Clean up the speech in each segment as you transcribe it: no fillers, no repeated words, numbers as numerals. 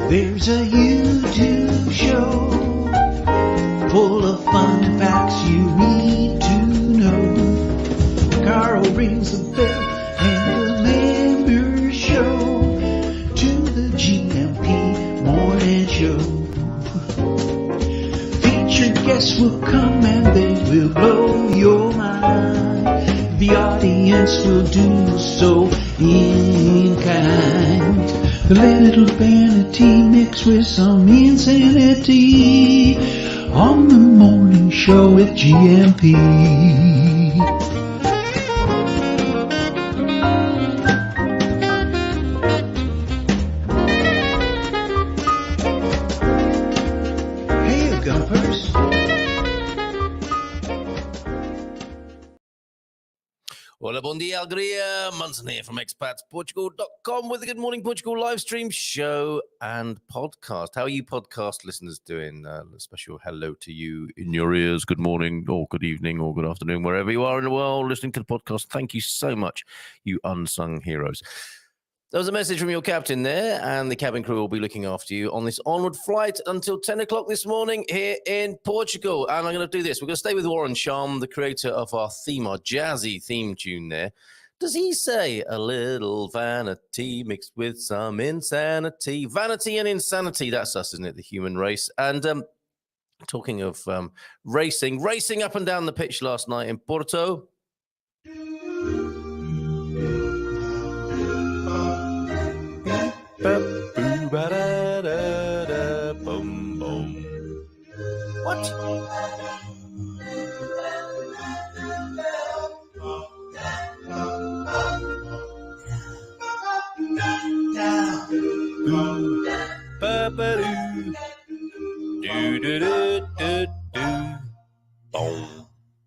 There's a YouTube show full of fun facts you need to know. Carl rings the bell and the members show to the GMP morning show. Featured guests will come and they will blow your mind. The audience will do so in kind. The little vanity mixed with some insanity on the morning show with GMP. Hey, Gumpers. Hola, bon dia, alegria. Munson here from expatsportugal.com with the Good Morning Portugal live stream show and podcast. How are you podcast listeners doing? A special hello to you in your ears. Good morning or good evening or good afternoon, wherever you are in the world listening to the podcast. Thank you so much, you unsung heroes. There was a message from your captain there, and the cabin crew will be looking after you on this onward flight until 10 o'clock this morning here in Portugal. And I'm going to do this. We're going to stay with Warren Sharm, the creator of our theme, our jazzy theme tune there. Does he say a little vanity mixed with some insanity? Vanity and insanity, that's us, isn't it? The human race. And talking of racing up and down the pitch last night in Porto. What?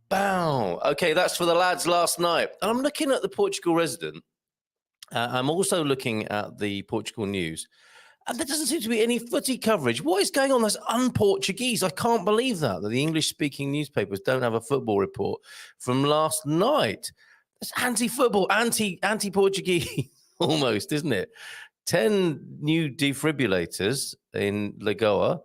Bow. Okay, that's for the lads last night. And I'm looking at the Portugal resident. I'm also looking at the Portugal news, and there doesn't seem to be any footy coverage. What is going on? That's un-Portuguese. I can't believe that the English-speaking newspapers don't have a football report from last night. It's anti-football, anti-Portuguese almost, isn't it? 10 new defibrillators in Lagoa,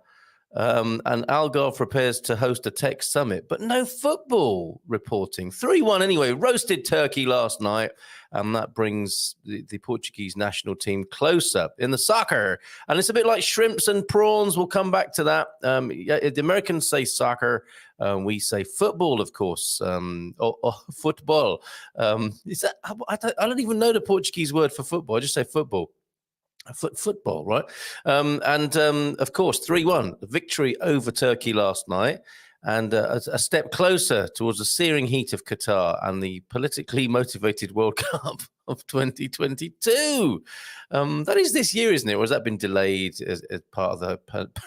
and Algarve prepares to host a tech summit, but no football reporting. 3-1 anyway, roasted Turkey last night, and that brings the Portuguese national team closer in the soccer. And it's a bit like shrimps and prawns. We'll come back to that. The Americans say soccer. We say football, of course, or football. Is that? I don't even know the Portuguese word for football. I just say football. Football, right? Of course, 3-1, the victory over Turkey last night, and a step closer towards the searing heat of Qatar and the politically motivated World Cup of 2022. That is this year, isn't it? Or has that been delayed as part of the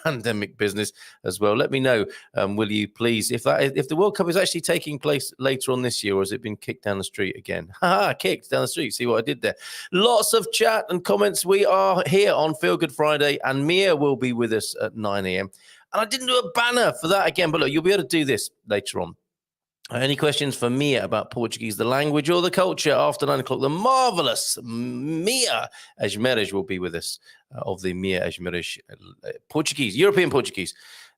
pandemic business as well? Let me know, will you please, if the World Cup is actually taking place later on this year, or has it been kicked down the street again? Kicked down the street. See what I did there? Lots of chat and comments. We are here on Feel Good Friday, and Mia will be with us at 9 a.m. And I didn't do a banner for that again, but look, you'll be able to do this later on. Any questions for Mia about Portuguese, the language or the culture after 9 o'clock? The marvelous Mia Esmeriz will be with us of the Mia Esmeriz Portuguese, European Portuguese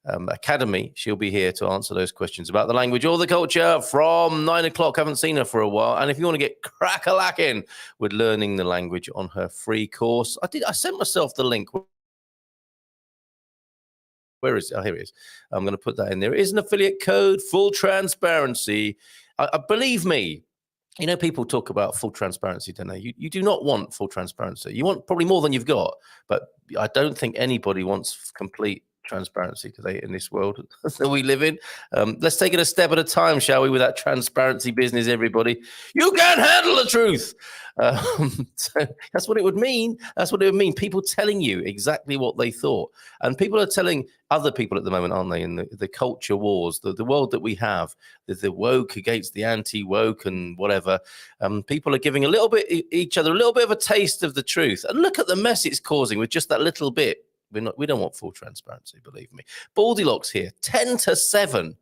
Academy. She'll be here to answer those questions about the language or the culture from 9 o'clock. Haven't seen her for a while. And if you want to get crack-a-lacking with learning the language on her free course, I sent myself the link. Where is it? Oh, here it is. I'm going to put that in there. It is an affiliate code, full transparency. Believe me, you know, people talk about full transparency, don't they? You do not want full transparency. You want probably more than you've got, but I don't think anybody wants complete transparency today in this world that we live in. Let's take it a step at a time, shall we, with that transparency business, everybody. You can't handle the truth. So that's what it would mean. That's what it would mean. People telling you exactly what they thought. And people are telling other people at the moment, aren't they, in the culture wars, the world that we have, the woke against the anti-woke and whatever. People are giving each other a little bit of a taste of the truth. And look at the mess it's causing with just that little bit. We don't want full transparency, believe me. Baldylocks here, 10 to 7.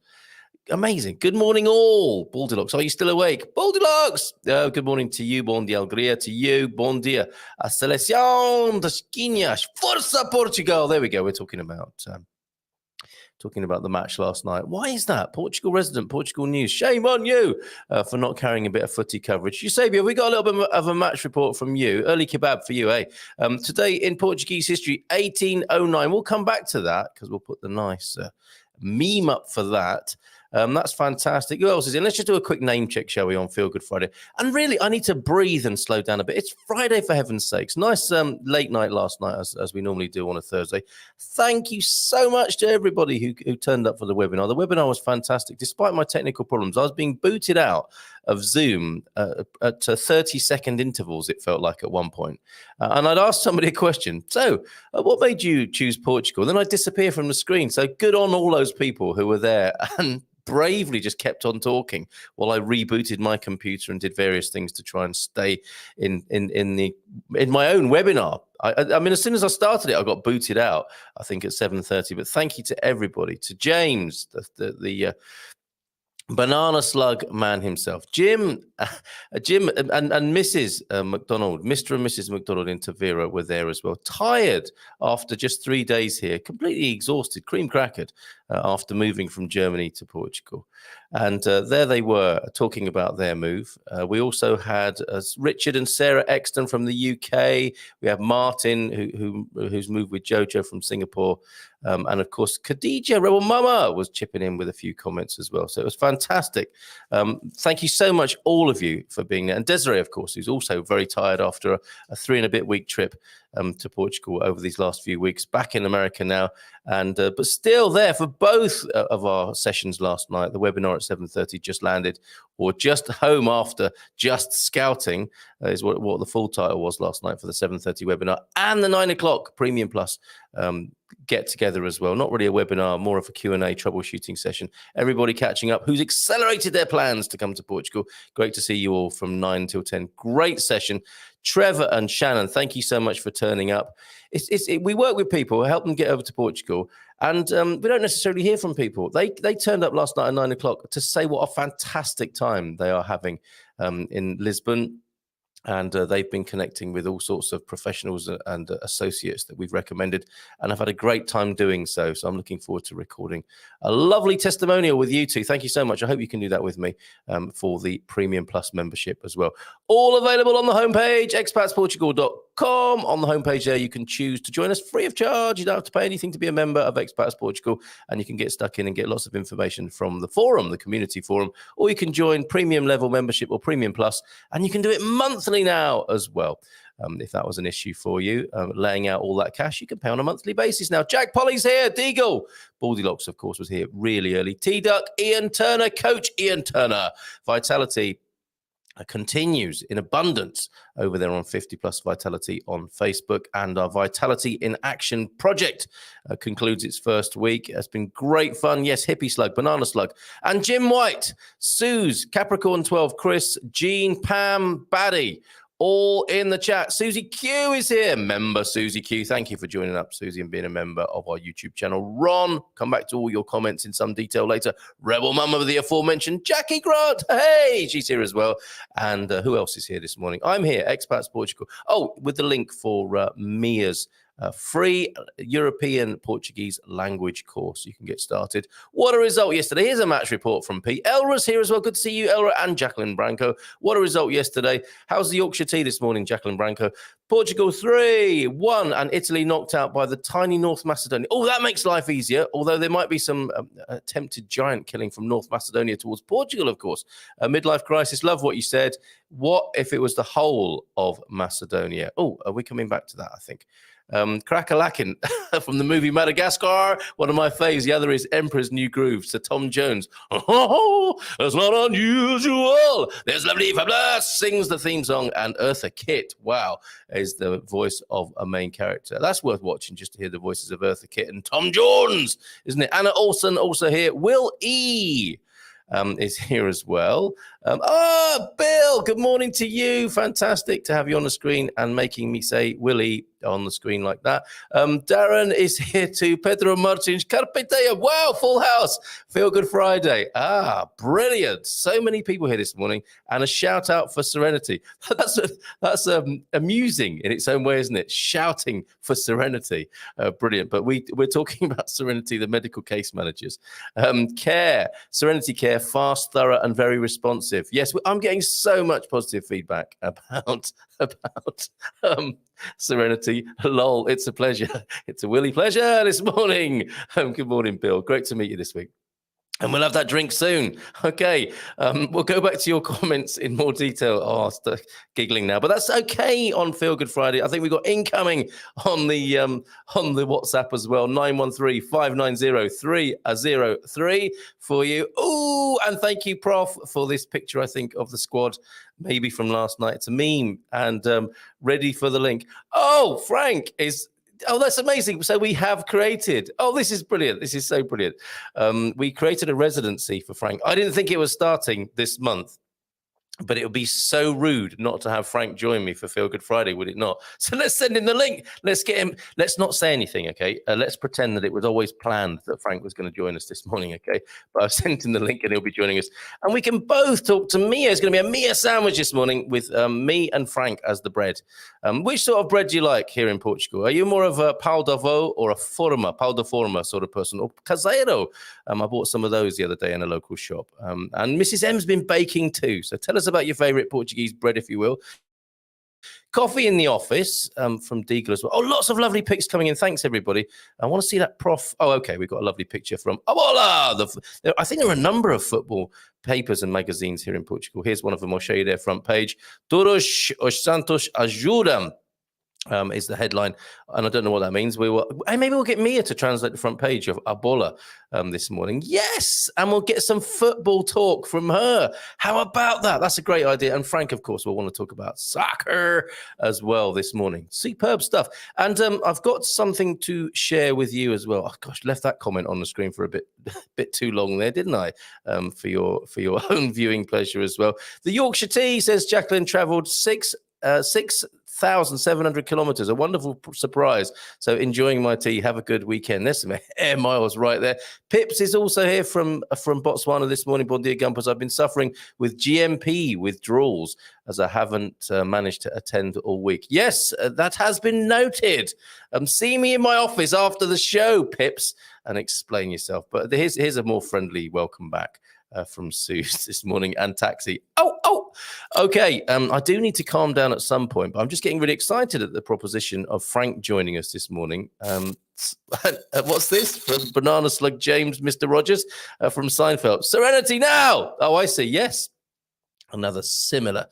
Amazing. Good morning, all. Baldilocks, are you still awake? Baldilocks! Good morning to you. Bon dia, Alegria. To you, bon dia. A seleção das Quinhas. Força Portugal. There we go. We're talking about the match last night. Why is that? Portugal resident, Portugal news. Shame on you for not carrying a bit of footy coverage. Eusebio, we got a little bit of a match report from you. Early kebab for you, eh? Today in Portuguese history, 1809. We'll come back to that because we'll put the nice meme up for that. That's fantastic. Who else is in? Let's just do a quick name check, shall we, on Feel Good Friday. And really, I need to breathe and slow down a bit. It's Friday, for heaven's sakes. Nice late night last night, as we normally do on a Thursday. Thank you so much to everybody who turned up for the webinar. The webinar was fantastic. Despite my technical problems, I was being booted out of Zoom at 30-second intervals, it felt like at one point. And I'd asked somebody a question. So, what made you choose Portugal? Then I'd disappear from the screen. So good on all those people who were there and bravely just kept on talking while I rebooted my computer and did various things to try and stay in my own webinar. I mean, as soon as I started it, I got booted out, I think at 7:30. But thank you to everybody, to James, the banana slug man himself, Jim and Mrs. McDonald, Mr. and Mrs. McDonald in Tavira were there as well. Tired after just 3 days here, completely exhausted, cream crackered after moving from Germany to Portugal. And there they were talking about their move. We also had Richard and Sarah Exton from the UK. We have Martin, who's moved with Jojo from Singapore. And of course, Khadija, Rebel Mama, was chipping in with a few comments as well. So it was fantastic. Thank you so much, all of you, for being there. And Desiree, of course, who's also very tired after a 3-and-a-bit-week trip to Portugal over these last few weeks, back in America now, and but still there for both of our sessions last night. The webinar at 7:30 just landed, or just home after just scouting, is what the full title was last night for the 7:30 webinar, and the 9 o'clock Premium Plus get together as well. Not really a webinar, more of a Q&A troubleshooting session. Everybody catching up who's accelerated their plans to come to Portugal. Great to see you all from 9 till 10. Great session. Trevor and Shannon, thank you so much for turning up. We work with people, help them get over to Portugal, and we don't necessarily hear from people. They turned up last night at 9 o'clock to say what a fantastic time they are having in Lisbon. And they've been connecting with all sorts of professionals and associates that we've recommended, and I've had a great time doing so. So I'm looking forward to recording a lovely testimonial with you two. Thank you so much. I hope you can do that with me for the Premium Plus membership as well. All available on the homepage, expatsportugal.com. On the homepage there, you can choose to join us free of charge. You don't have to pay anything to be a member of Expats Portugal, and you can get stuck in and get lots of information from the forum, the community forum, or you can join Premium Level membership or Premium Plus, and you can do it monthly now as well. If that was an issue for you, laying out all that cash, you can pay on a monthly basis now. Jack Polly's here. Deagle. Baldilocks, of course, was here really early. T-Duck, Ian Turner, Coach Ian Turner. Vitality continues in abundance over there on 50 Plus Vitality on Facebook, and our Vitality in Action project concludes its first week. It's been great fun. Yes, Hippie Slug, Banana Slug, and Jim White, Suze, Capricorn 12, Chris, Jean, Pam, Baddy, all in the chat. Susie Q is here. Member Susie Q. Thank you for joining up, Susie, and being a member of our YouTube channel. Ron, come back to all your comments in some detail later. Rebel Mama with the aforementioned Jackie Grant. Hey, she's here as well. And who else is here this morning? I'm here, Expats Portugal. Oh, with the link for Mia's free European Portuguese language course. You can get started. What a result yesterday. Here's a match report from Pete. Elra's here as well. Good to see you, Elra, and Jacqueline Branco. What a result yesterday. How's the Yorkshire tea this morning, Jacqueline Branco? Portugal 3-1, and Italy knocked out by the tiny North Macedonia. Oh, that makes life easier, although there might be some attempted giant killing from North Macedonia towards Portugal, of course. A midlife crisis. Love what you said. What if it was the whole of Macedonia? Oh, are we coming back to that, I think? Crackalakin from the movie Madagascar, one of my faves. The other is Emperor's New Groove, Sir Tom Jones. Oh, that's not unusual. There's lovely fabulous, sings the theme song, and Eartha Kitt, wow, is the voice of a main character. That's worth watching just to hear the voices of Eartha Kitt and Tom Jones, isn't it? Anna Olsen also here. Will E. Is here as well. Bill, good morning to you. Fantastic to have you on the screen and making me say Willie on the screen like that. Darren is here too. Pedro Martins, Carpe Diem. Wow, full house. Feel Good Friday. Brilliant. So many people here this morning, and a shout out for Serenity. That's amusing in its own way, isn't it? Shouting for Serenity. Brilliant. But we're talking about Serenity, the medical case managers. Care, Serenity Care, fast, thorough, and very responsive. Yes, I'm getting so much positive feedback about Serenity. Lol, it's a pleasure. It's a Willy pleasure this morning. Good morning, Bill. Great to meet you this week. And we'll have that drink soon. Okay, we'll go back to your comments in more detail. Oh, I'm giggling now, but that's okay on Feel Good Friday. I think we've got incoming on the WhatsApp as well, 913-590-303 for you. Ooh, and thank you, Prof, for this picture, I think, of the squad, maybe from last night. It's a meme, and ready for the link. Oh, Frank is... Oh, that's amazing. So we have created, this is brilliant. This is so brilliant. We created a residency for Frank. I didn't think it was starting this month, but it would be so rude not to have Frank join me for Feel Good Friday, would it not? So let's send him the link. Let's get him. Let's not say anything, okay? Let's pretend that it was always planned that Frank was going to join us this morning, okay? But I've sent him the link and he'll be joining us. And we can both talk to Mia. It's going to be a Mia sandwich this morning with me and Frank as the bread. Which sort of bread do you like here in Portugal? Are you more of a pão de avó or a pão de forma sort of person? Or caseiro? I bought some of those the other day in a local shop. And Mrs. M's been baking too. So tell us about your favorite Portuguese bread, if you will. Coffee in the office from Deagle as well. Oh, lots of lovely pics coming in. Thanks, everybody. I want to see that, Prof. Oh, okay. We've got a lovely picture from I think there are a number of football papers and magazines here in Portugal. Here's one of them. I'll show you their front page. Todos os Santos ajudam. Is the headline, and I don't know what that means. Maybe we'll get Mia to translate the front page of Abola this morning. Yes, and we'll get some football talk from her. How about that? That's a great idea. And Frank, of course, will want to talk about soccer as well this morning. Superb stuff. And I've got something to share with you as well. Oh gosh, left that comment on the screen for a bit too long there, didn't I? For your own viewing pleasure as well. The Yorkshire Tea, says Jacqueline, travelled 6,700 kilometers, a wonderful surprise. So enjoying my tea. Have a good weekend. There's some air miles right there. Pips is also here from Botswana this morning. Bon dia, Gumpers. I've been suffering with GMP withdrawals as I haven't managed to attend all week. Yes, that has been noted. See me in my office after the show, Pips, and explain yourself. But here's a more friendly welcome back from Sue this morning, and Taxi. Okay. I do need to calm down at some point, but I'm just getting really excited at the proposition of Frank joining us this morning. What's this? From Banana Slug James, Mr. Rogers from Seinfeld. Serenity now! Oh, I see. Yes. Another similar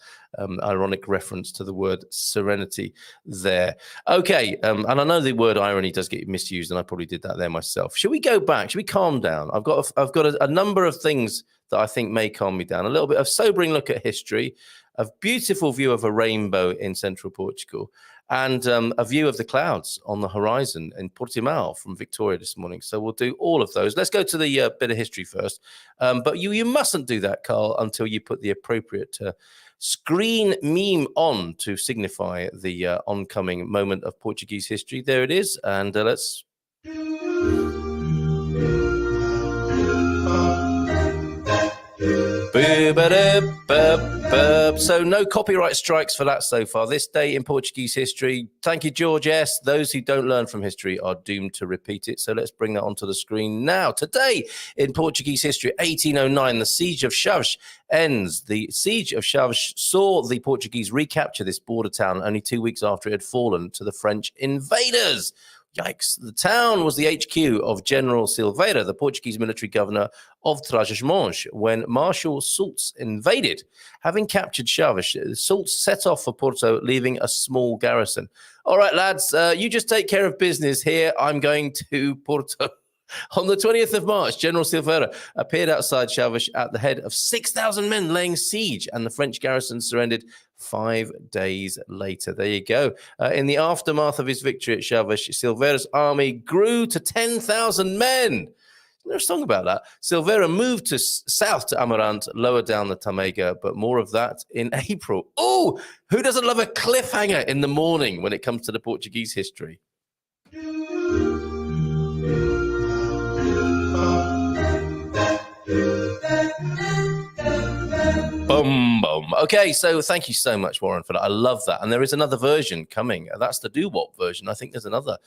ironic reference to the word serenity there. Okay, and I know the word irony does get misused, and I probably did that there myself. Should we go back? Should we calm down? I've got a number of things that I think may calm me down. A little bit of sobering look at history, a beautiful view of a rainbow in central Portugal, and a view of the clouds on the horizon in Portimao from Victoria this morning. So we'll do all of those. Let's go to the bit of history first. But you mustn't do that, Carl, until you put the appropriate screen meme on to signify the oncoming moment of Portuguese history. There it is. And let's... So no copyright strikes for that so far. This day in Portuguese history. Thank you, George S. Those who don't learn from history are doomed to repeat it. So let's bring that onto the screen now. Today in Portuguese history, 1809, the Siege of Chaves ends. The Siege of Chaves saw the Portuguese recapture this border town only 2 weeks after it had fallen to the French invaders. Yikes. The town was the HQ of General Silveira, the Portuguese military governor of Trás-os-Montes, when Marshal Soultz invaded. Having captured Chaves, Soultz set off for Porto, leaving a small garrison. All right, lads, you just take care of business here. I'm going to Porto. On the 20th of March, General Silveira appeared outside Chaves at the head of 6,000 men laying siege, and the French garrison surrendered 5 days later. There you go. In the aftermath of his victory at Chaves, Silveira's army grew to 10,000 men. There's a song about that. Silveira moved to south to Amarante, lower down the Tamega, but more of that in April. Oh, who doesn't love a cliffhanger in the morning when it comes to the Portuguese history? Boom, boom. Okay, so thank you so much, Warren, for that. I love that. And there is another version coming. That's the doo-wop version. I think there's another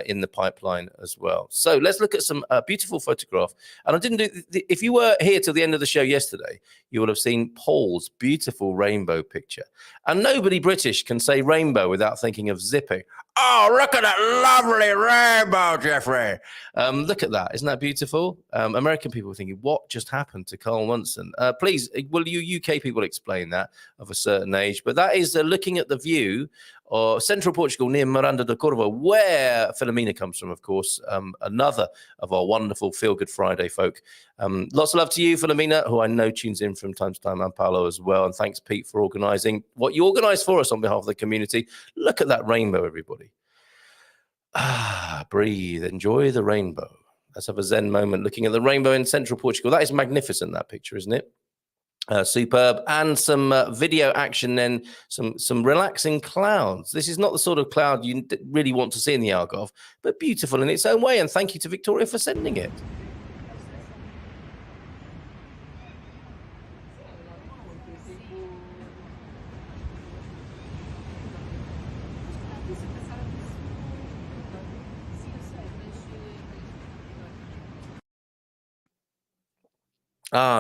in the pipeline as well. So let's look at some beautiful photograph. And I didn't do, if you were here till the end of the show yesterday, you will have seen Paul's beautiful rainbow picture. And nobody British can say rainbow without thinking of zipping. Oh, look at that lovely rainbow, Jeffrey. Look at that. Isn't that beautiful? American people are thinking, what just happened to Carl Munson? Please, will you UK people explain that of a certain age? But that is looking at the view of central Portugal near Miranda de Córdoba, where Filomena comes from, of course, another of our wonderful Feel Good Friday folk. Lots of love to you, Filomena, who I know tunes in from time to time, and Paolo as well. And thanks, Pete, for organising what you organised for us on behalf of the community. Look at that rainbow, everybody. Breathe, enjoy the rainbow. Let's have a Zen moment looking at the rainbow in central Portugal. That is magnificent, that picture, isn't it? Superb. And some video action, then some relaxing clouds. This is not the sort of cloud you really want to see in the Algarve, but beautiful in its own way. And thank you to Victoria for sending it.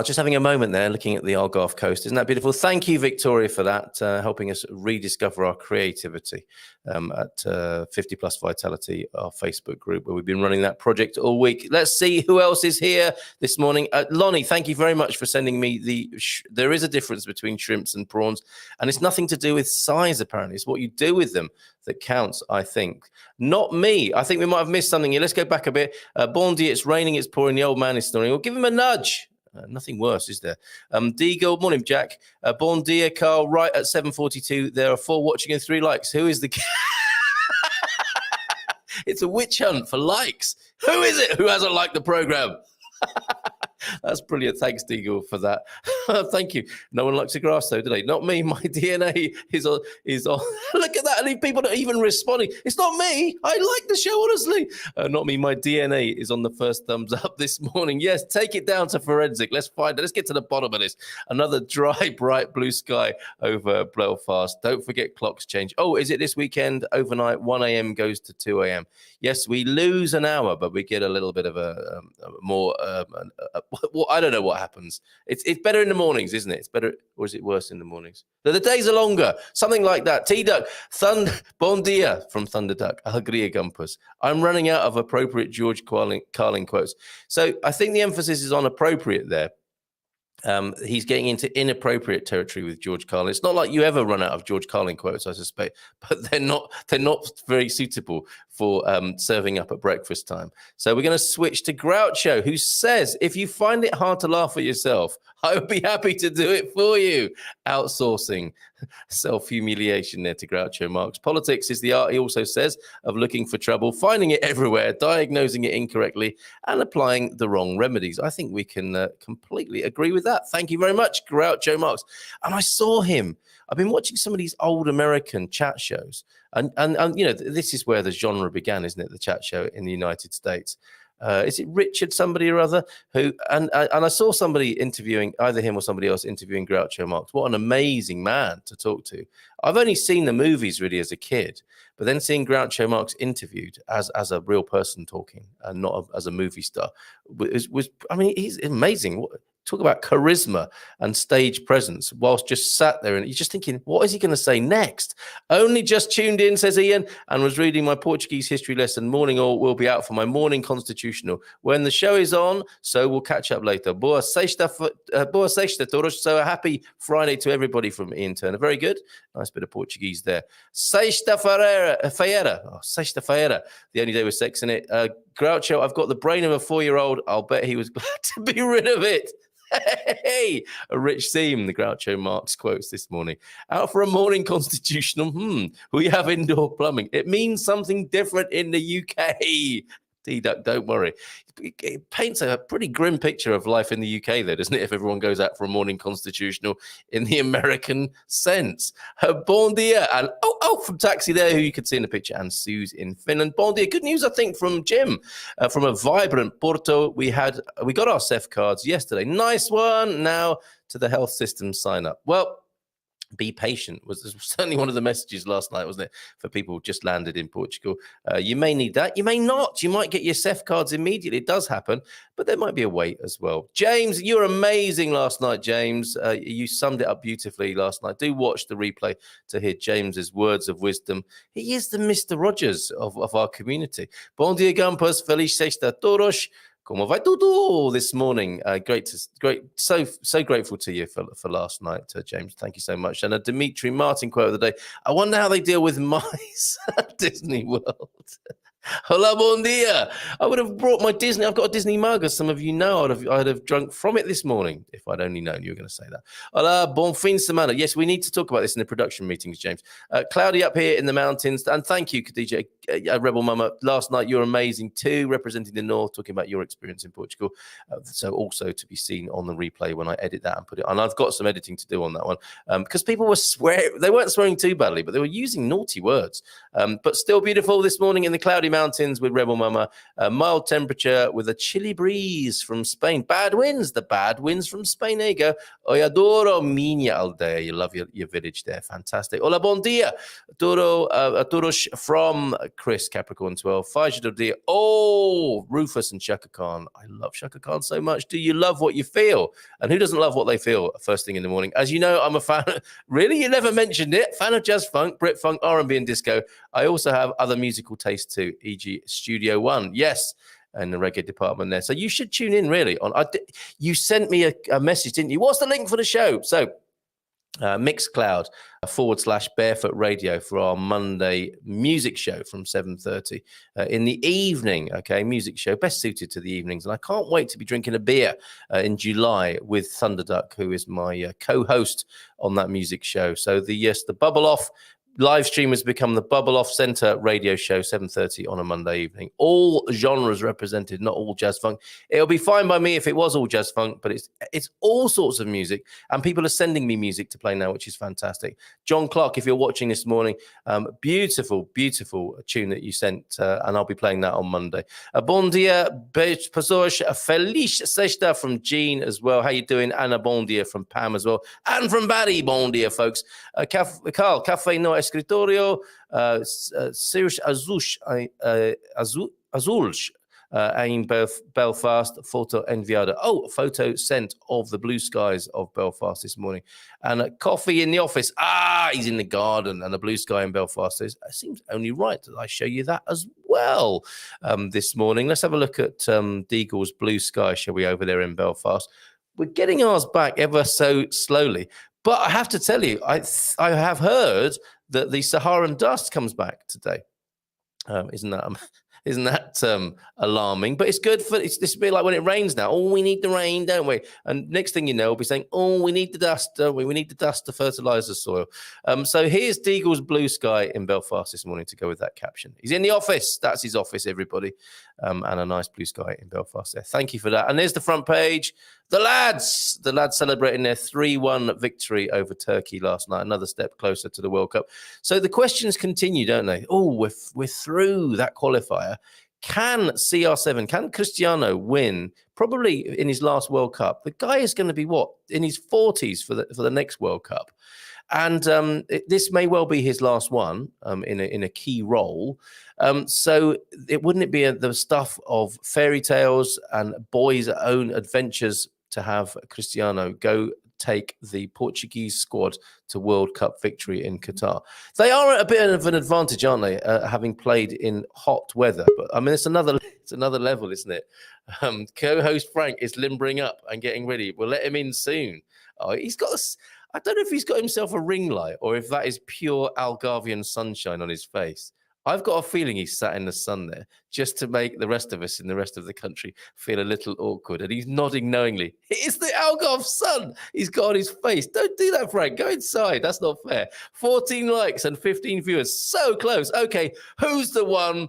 Just having a moment there, looking at the Algarve coast. Isn't that beautiful? Thank you, Victoria, for that, helping us rediscover our creativity at 50 Plus Vitality, our Facebook group, where we've been running that project all week. Let's see who else is here this morning. Lonnie, thank you very much for sending me there is a difference between shrimps and prawns, and it's nothing to do with size, apparently. It's what you do with them that counts, I think. Not me. I think we might have missed something here. Let's go back a bit. Bon dia, it's raining, it's pouring, the old man is snoring. We'll give him a nudge. Nothing worse, is there? Deagle, morning, Jack. Bon dia, Carl, right at 7:42. There are 4 watching and 3 likes. Who is the... It's a witch hunt for likes. Who is it who hasn't liked the program? That's brilliant. Thanks, Deagle, for that. Thank you. No one likes the grass, though, do they? Not me. My DNA is on. Look at that. And people are even responding. It's not me. I like the show, honestly. Not me. My DNA is on the first thumbs up this morning. Yes, take it down to forensic. Let's find it. Let's get to the bottom of this. Another dry, bright blue sky over Belfast. Don't forget clocks change. Oh, is it this weekend? Overnight, 1 a.m. goes to 2 a.m. Yes, we lose an hour, but we get a little bit of a more... well, I don't know what happens. It's better in the mornings, isn't it? It's better, or is it worse in the mornings? The days are longer, something like that. T-Duck, Bon dia from Thunder Duck, Alegria Gumpers. I'm running out of appropriate George Carlin quotes. So I think the emphasis is on appropriate there. He's getting into inappropriate territory with George Carlin. It's not like you ever run out of George Carlin quotes, I suspect, but they're not very suitable for serving up at breakfast time. So we're going to switch to Groucho, who says, if you find it hard to laugh at yourself, I would be happy to do it for you. Outsourcing self-humiliation there to Groucho Marx. Politics is the art, he also says, of looking for trouble, finding it everywhere, diagnosing it incorrectly, and applying the wrong remedies. I think we can completely agree with that. Thank you very much, Groucho Marx. And I saw him. I've been watching some of these old American chat shows, and you know, this is where the genre began, isn't it? The chat show in the United States. Is it Richard somebody or other who, and I saw somebody interviewing, either him or somebody else interviewing Groucho Marx. What an amazing man to talk to. I've only seen the movies really as a kid, but then seeing Groucho Marx interviewed as a real person talking and not as a movie star was I mean, he's amazing. Talk about charisma and stage presence whilst just sat there and you're just thinking, what is he going to say next? Only just tuned in, says Ian, and was reading my Portuguese history lesson. Morning all will be out for my morning constitutional. When the show is on, so we'll catch up later. Boa sexta, todos. So a happy Friday to everybody from Ian Turner. Very good. Nice bit of Portuguese there. Sexta-feira. Oh, sexta-feira. The only day with sex in it. Groucho, I've got the brain of a 4-year-old. I'll bet he was glad to be rid of it. Hey, a rich theme, the Groucho Marx quotes this morning. Out for a morning constitutional. We have indoor plumbing. It means something different in the UK. D-Duck, don't worry. It paints a pretty grim picture of life in the UK, though, doesn't it? If everyone goes out for a morning constitutional in the American sense. Bon dia. And from Taxi there, who you could see in the picture, and Sue's in Finland. Bon dia. Good news, I think, from Jim. From a vibrant Porto, we got our CEF cards yesterday. Nice one. Now to the health system sign up. Well, be patient was certainly one of the messages last night, wasn't it? For people who just landed in Portugal. You may need that. You may not. You might get your CEF cards immediately. It does happen, but there might be a wait as well. James, you were amazing last night, James. You summed it up beautifully last night. Do watch the replay to hear James's words of wisdom. He is the Mr. Rogers of our community. Bom dia, Gampos. Feliz sexta todos. Como vai tudo this morning? Great. So grateful to you for last night, James. Thank you so much. And a Dimitri Martin quote of the day. I wonder how they deal with mice at Disney World. Hola, bon dia. I would have brought my Disney. I've got a Disney mug, as some of you know. I'd have drunk from it this morning if I'd only known you were going to say that. Hola, bon fin semana. Yes, we need to talk about this in the production meetings, James. Cloudy up here in the mountains. And thank you, Khadija, Rebel Mama. Last night, you're amazing too, representing the North, talking about your experience in Portugal. So also to be seen on the replay when I edit that and put it on. I've got some editing to do on that one because people were swearing. They weren't swearing too badly, but they were using naughty words. But still beautiful this morning in the cloudy mountains with Rebel Mama. Mild temperature with a chilly breeze from Spain. Bad winds. The bad winds from Spain. There you go. Oi, adoro minha aldeia. You love your village there. Fantastic. Hola, bon dia. Todos from Chris, Capricorn 12. Faiz do dia. Oh, Rufus and Shaka Khan. I love Shaka Khan so much. Do you love what you feel? And who doesn't love what they feel first thing in the morning? As you know, I'm a fan. Really? You never mentioned it. Fan of jazz funk, Brit funk, R&B and disco. I also have other musical tastes too, e.g. Studio One. Yes, and the reggae department there. So you should tune in, really. You sent me a message, didn't you? What's the link for the show? So Mixcloud /Barefoot Radio for our Monday music show from 7:30 in the evening. Okay, music show best suited to the evenings, and I can't wait to be drinking a beer in July with Thunderduck, who is my co-host on that music show. So the Bubble Off live stream has become the Bubble Off Centre radio show, 7:30 on a Monday evening. All genres represented, not all jazz funk. It'll be fine by me if it was all jazz funk, but it's all sorts of music, and people are sending me music to play now, which is fantastic. John Clark, if you're watching this morning, beautiful tune that you sent, and I'll be playing that on Monday. Bon dia, pessoas, feliz sexta from Jean as well. How you doing? Anna, bon dia from Pam as well, and from Barry, bon dia, folks. Carl, Café No Escritório, Sirius Azuls in Belfast, photo enviada. Oh, photo sent of the blue skies of Belfast this morning. And coffee in the office. He's in the garden and a blue sky in Belfast. So it seems only right that I show you that as well this morning. Let's have a look at Deagle's blue sky, shall we, over there in Belfast. We're getting ours back ever so slowly. But I have to tell you, I have heard that the Saharan dust comes back today. Isn't that alarming? But it's good for it's this bit like when it rains now. Oh, we need the rain, don't we? And next thing you know, we'll be saying, oh, we need the dust, don't we? We need the dust to fertilize the soil. So here's Deagle's blue sky in Belfast this morning to go with that caption. He's in the office. That's his office, everybody. And a nice blue sky in Belfast there. Thank you for that. And there's the front page. The lads celebrating their 3-1 victory over Turkey last night. Another step closer to the World Cup. So the questions continue, don't they? Oh, we're through that qualifier. Can CR7, can Cristiano win? Probably in his last World Cup. The guy is going to be in his 40s for the next World Cup. And this may well be his last one in a key role. So wouldn't it be the stuff of fairy tales and boys' own adventures to have Cristiano go take the Portuguese squad to World Cup victory in Qatar? They are at a bit of an advantage, aren't they, having played in hot weather? But I mean, it's another level, isn't it? Co-host Frank is limbering up and getting ready. We'll let him in soon. Oh, he's got I don't know if he's got himself a ring light or if that is pure Algarvian sunshine on his face. I've got a feeling he's sat in the sun there just to make the rest of us in the rest of the country feel a little awkward. And he's nodding knowingly. It's the Algarve sun he's got on his face. Don't do that, Frank. Go inside. That's not fair. 14 likes and 15 viewers. So close. Okay, who's the one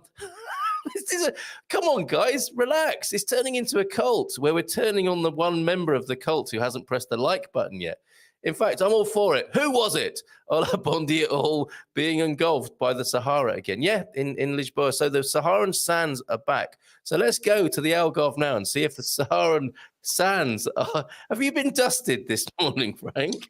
Come on, guys, relax. It's turning into a cult where we're turning on the one member of the cult who hasn't pressed the like button yet. In fact, I'm all for it. Who was it? Ola Bondi all being engulfed by the Sahara again. Yeah, in Lisboa. So the Saharan sands are back. So let's go to the Algarve now and see if the Saharan sands are... Have you been dusted this morning, Frank?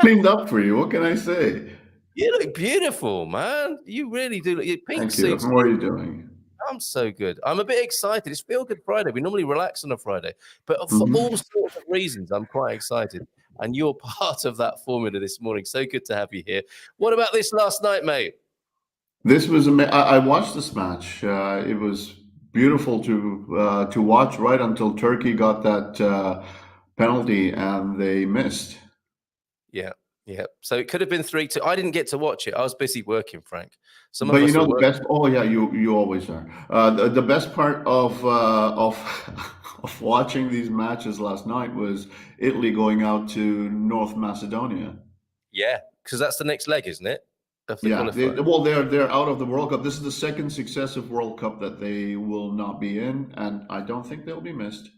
Cleaned up for you. What can I say? You look beautiful, man. You really do. Your pink Thank you. suits. How are you doing? I'm so good. I'm a bit excited. It's Feel Good Friday. We normally relax on a Friday, but for all sorts of reasons, I'm quite excited. And you're part of that formula this morning. So good to have you here. What about this last night, mate? This was I watched this match. It was beautiful to watch right until Turkey got that penalty and they missed. Yeah. So it could have been 3-2. I didn't get to watch it. I was busy working, Frank. But you know the best. Oh yeah, you always are. The best part of of watching these matches last night was Italy going out to North Macedonia. Yeah, because that's the next leg, isn't it? Yeah, they're out of the World Cup. This is the second successive World Cup that they will not be in, and I don't think they'll be missed.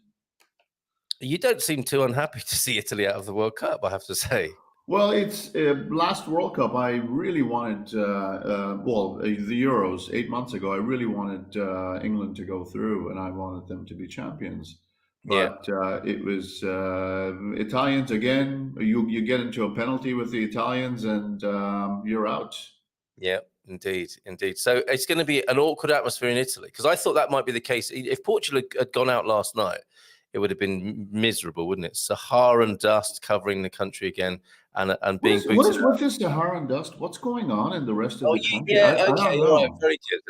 You don't seem too unhappy to see Italy out of the World Cup, I have to say. Well, it's last World Cup. I really wanted, the Euros 8 months ago. I really wanted England to go through, and I wanted them to be champions. But it was Italians again. You get into a penalty with the Italians, and you're out. Yeah, indeed. So it's going to be an awkward atmosphere in Italy, because I thought that might be the case. If Portugal had gone out last night, it would have been miserable, wouldn't it? Saharan dust covering the country again, and being booted. What is with this Saharan dust? What's going on in the rest of the country? Yeah, I don't know. right, very good.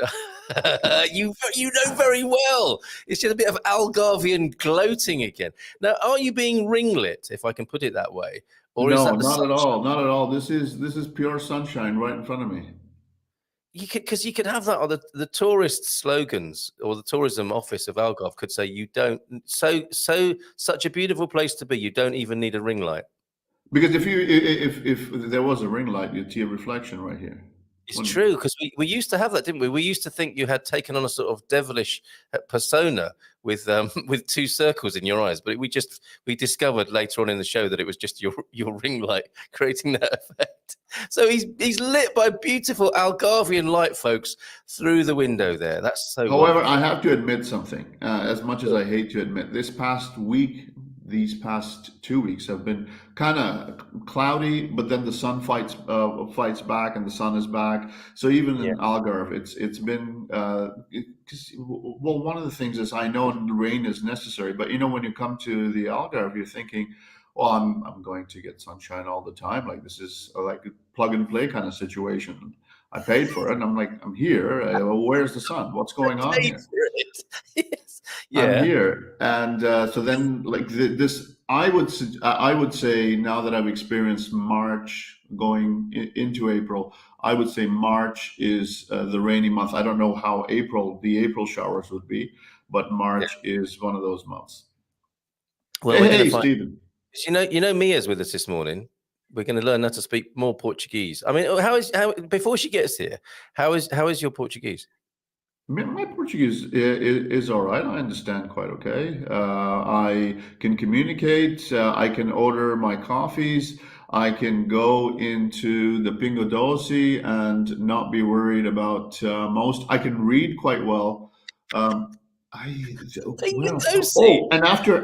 you know very well. It's just a bit of Algarvian gloating again. Now, are you being ringlit, if I can put it that way? Or no, is that not at all. Not at all. This is pure sunshine right in front of me. Because you could have that, or the tourist slogans or the tourism office of Algarve could say, you don't, such a beautiful place to be, you don't even need a ring light. Because if there was a ring light, you'd see a reflection right here. It's true, because we used to have that, didn't we? We used to think you had taken on a sort of devilish persona with two circles in your eyes, but we discovered later on in the show that it was just your ring light creating that effect. So he's lit by beautiful Algarvian light, folks, through the window there. That's so. However, wonderful. I have to admit something. As much as I hate to admit, these past 2 weeks have been kind of cloudy, but then the sun fights back, and the sun is back. So even in Algarve, it's been one of the things is, I know rain is necessary, but when you come to the Algarve, you're thinking, well, I'm going to get sunshine all the time. Like, this is like a plug and play kind of situation. I paid for it, and I'm like, I'm here. Where's the sun? What's going on here? Yes. Yeah. I'm here, and so then, like this, I would say, now that I've experienced March going into April, I would say March is the rainy month. I don't know how the April showers would be, but March is one of those months. Well, hey, Stephen. You know, Mia's with us this morning. We're going to learn how to speak more Portuguese. I mean, how before she gets here, how is your Portuguese? My Portuguese is all right. I understand quite okay. I can communicate. I can order my coffees. I can go into the Pingo Doce and not be worried about most. I can read quite well. And after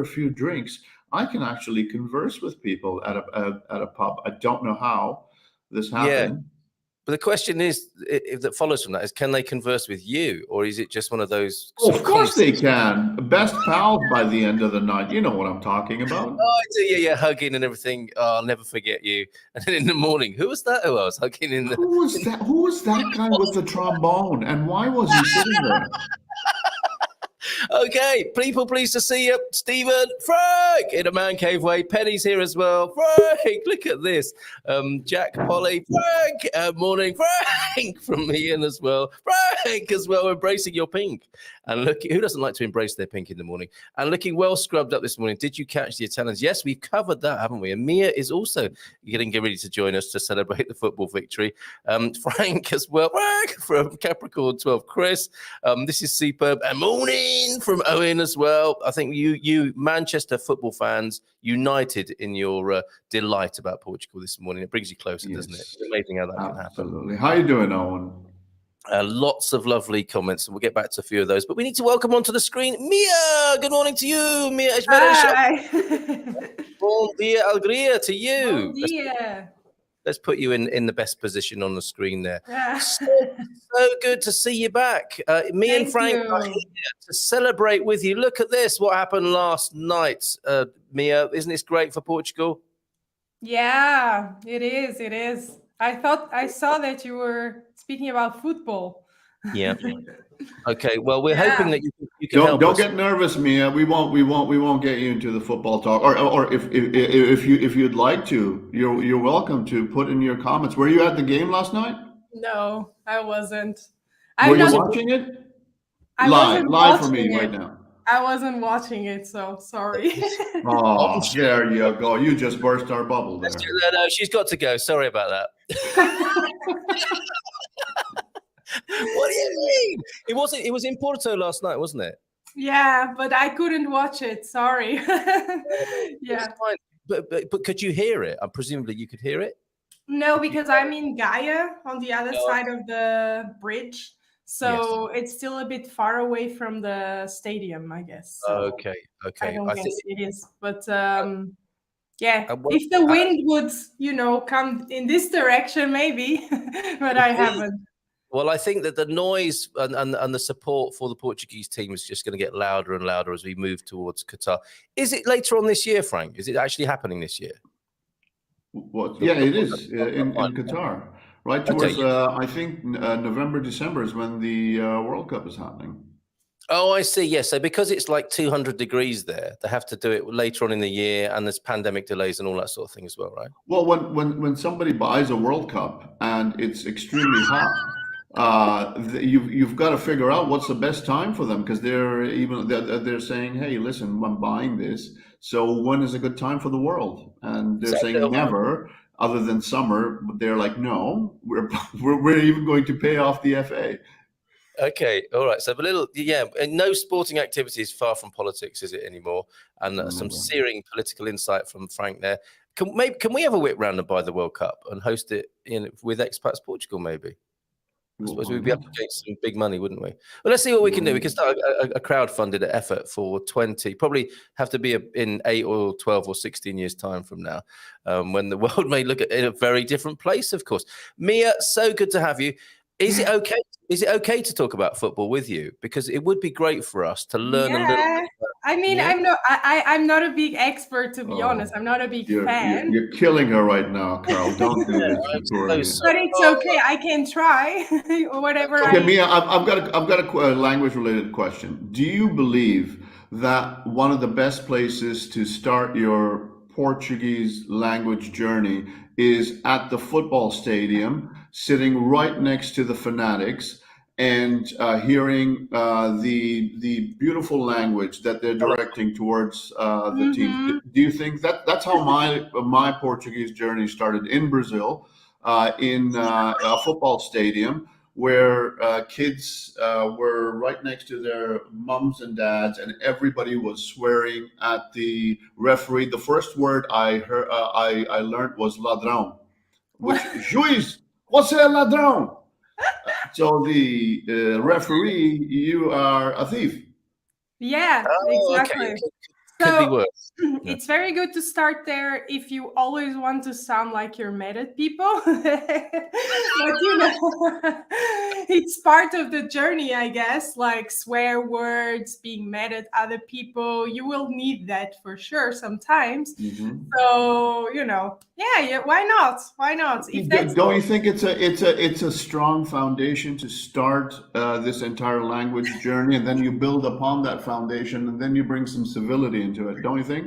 a few drinks, I can actually converse with people at a pub. I don't know how this happened. Yeah. But the question is, if that follows from that, is can they converse with you, or is it just one of those? Of course they can. Best pals by the end of the night. You know what I'm talking about. Oh, I do. Yeah, hugging and everything. Oh, I'll never forget you. And then in the morning, who was that? Who I was hugging in the? Who was that guy with the trombone? And why was he sitting there? Okay, people pleased to see you. Stephen, Frank, in a man cave way. Penny's here as well. Frank, look at this. Jack, Polly, Frank, morning, Frank from Ian as well. Frank as well, embracing your pink. And who doesn't like to embrace their pink in the morning? And looking well scrubbed up this morning. Did you catch the Italians? Yes, we've covered that, haven't we? And Mia is also getting ready to join us to celebrate the football victory. Frank as well, from Capricorn 12. Chris, this is superb. And morning from Owen as well. I think you Manchester football fans united in your delight about Portugal this morning. It brings you closer, doesn't it? It's amazing how that can happen. Absolutely. How you doing, Owen? Lots of lovely comments, and we'll get back to a few of those. But we need to welcome onto the screen Mia. Good morning to you, Mia. Hi. Bom dia, alegria to you. Bom dia. Let's put you in the best position on the screen there. So good to see you back. Me and Frank are here to celebrate with you. Look at this, what happened last night, Mia. Isn't this great for Portugal? Yeah, it is. It is. I saw that you were speaking about football. Yeah. Okay. Well, we're hoping that you can help us. Don't get nervous, Mia. We won't get you into the football talk. Or if you'd like to, you're welcome to put in your comments. Were you at the game last night? No, I wasn't. Were you watching it? Live for me right now. I wasn't watching it, so sorry. Oh, there you go. You just burst our bubble there. No, she's got to go. Sorry about that. What do you mean? It was in Porto last night, wasn't it? Yeah, but I couldn't watch it. Sorry. Yeah. But could you hear it? Presumably you could hear it? No, because I'm in Gaia on the other side of the bridge. So it's still a bit far away from the stadium, I guess. So okay. I don't guess it is. But yeah, if the wind would, come in this direction, maybe, but I haven't. Well, I think that the noise and the support for the Portuguese team is just going to get louder and louder as we move towards Qatar. Is it later on this year, Frank? Is it actually happening this year? What? Yeah, it is in Qatar. Right towards, I think, November, December is when the World Cup is happening. Oh, I see. Yes. So because it's like 200 degrees there, they have to do it later on in the year, and there's pandemic delays and all that sort of thing as well, right? Well, when somebody buys a World Cup and it's extremely hot, you've got to figure out what's the best time for them, because they're saying, hey, listen, I'm buying this, so when is a good time for the world? And they're saying never. Other than summer, but they're like, no, we're even going to pay off the FA. Okay, all right. So no sporting activity is far from politics, is it anymore? And some searing political insight from Frank there. Can we have a whip round and buy the World Cup and host it with Expats Portugal? Maybe. I suppose we'd be up against some big money, wouldn't we? Well, let's see what we can do. We can start a crowd-funded effort for 20. Probably have to be in 8 or 12 or 16 years' time from now, when the world may look at in a very different place, of course. Mia, so good to have you. Is it okay? Is it okay to talk about football with you? Because it would be great for us to learn a little bit. I mean, I'm not a big expert, to be honest. I'm not a big fan. You're killing her right now, Carl. Don't do this. But it's okay. I can try or whatever. Okay, Mia, I've got a language-related question. Do you believe that one of the best places to start your Portuguese language journey is at the football stadium, sitting right next to the fanatics and hearing the beautiful language that they're directing towards the team? Do you think that's how my Portuguese journey started in Brazil, in a football stadium where kids were right next to their mums and dads, and everybody was swearing at the referee. The first word I heard, I learned was ladrão, which juiz, você é ladrão. So the referee, you are a thief. Yeah, exactly. Okay. Could be worse. It's very good to start there if you always want to sound like you're mad at people. But it's part of the journey, I guess, like swear words, being mad at other people. You will need that for sure sometimes. So, yeah, why not? Why not? Don't you think it's a strong foundation to start this entire language journey, and then you build upon that foundation, and then you bring some civility into it, don't you think?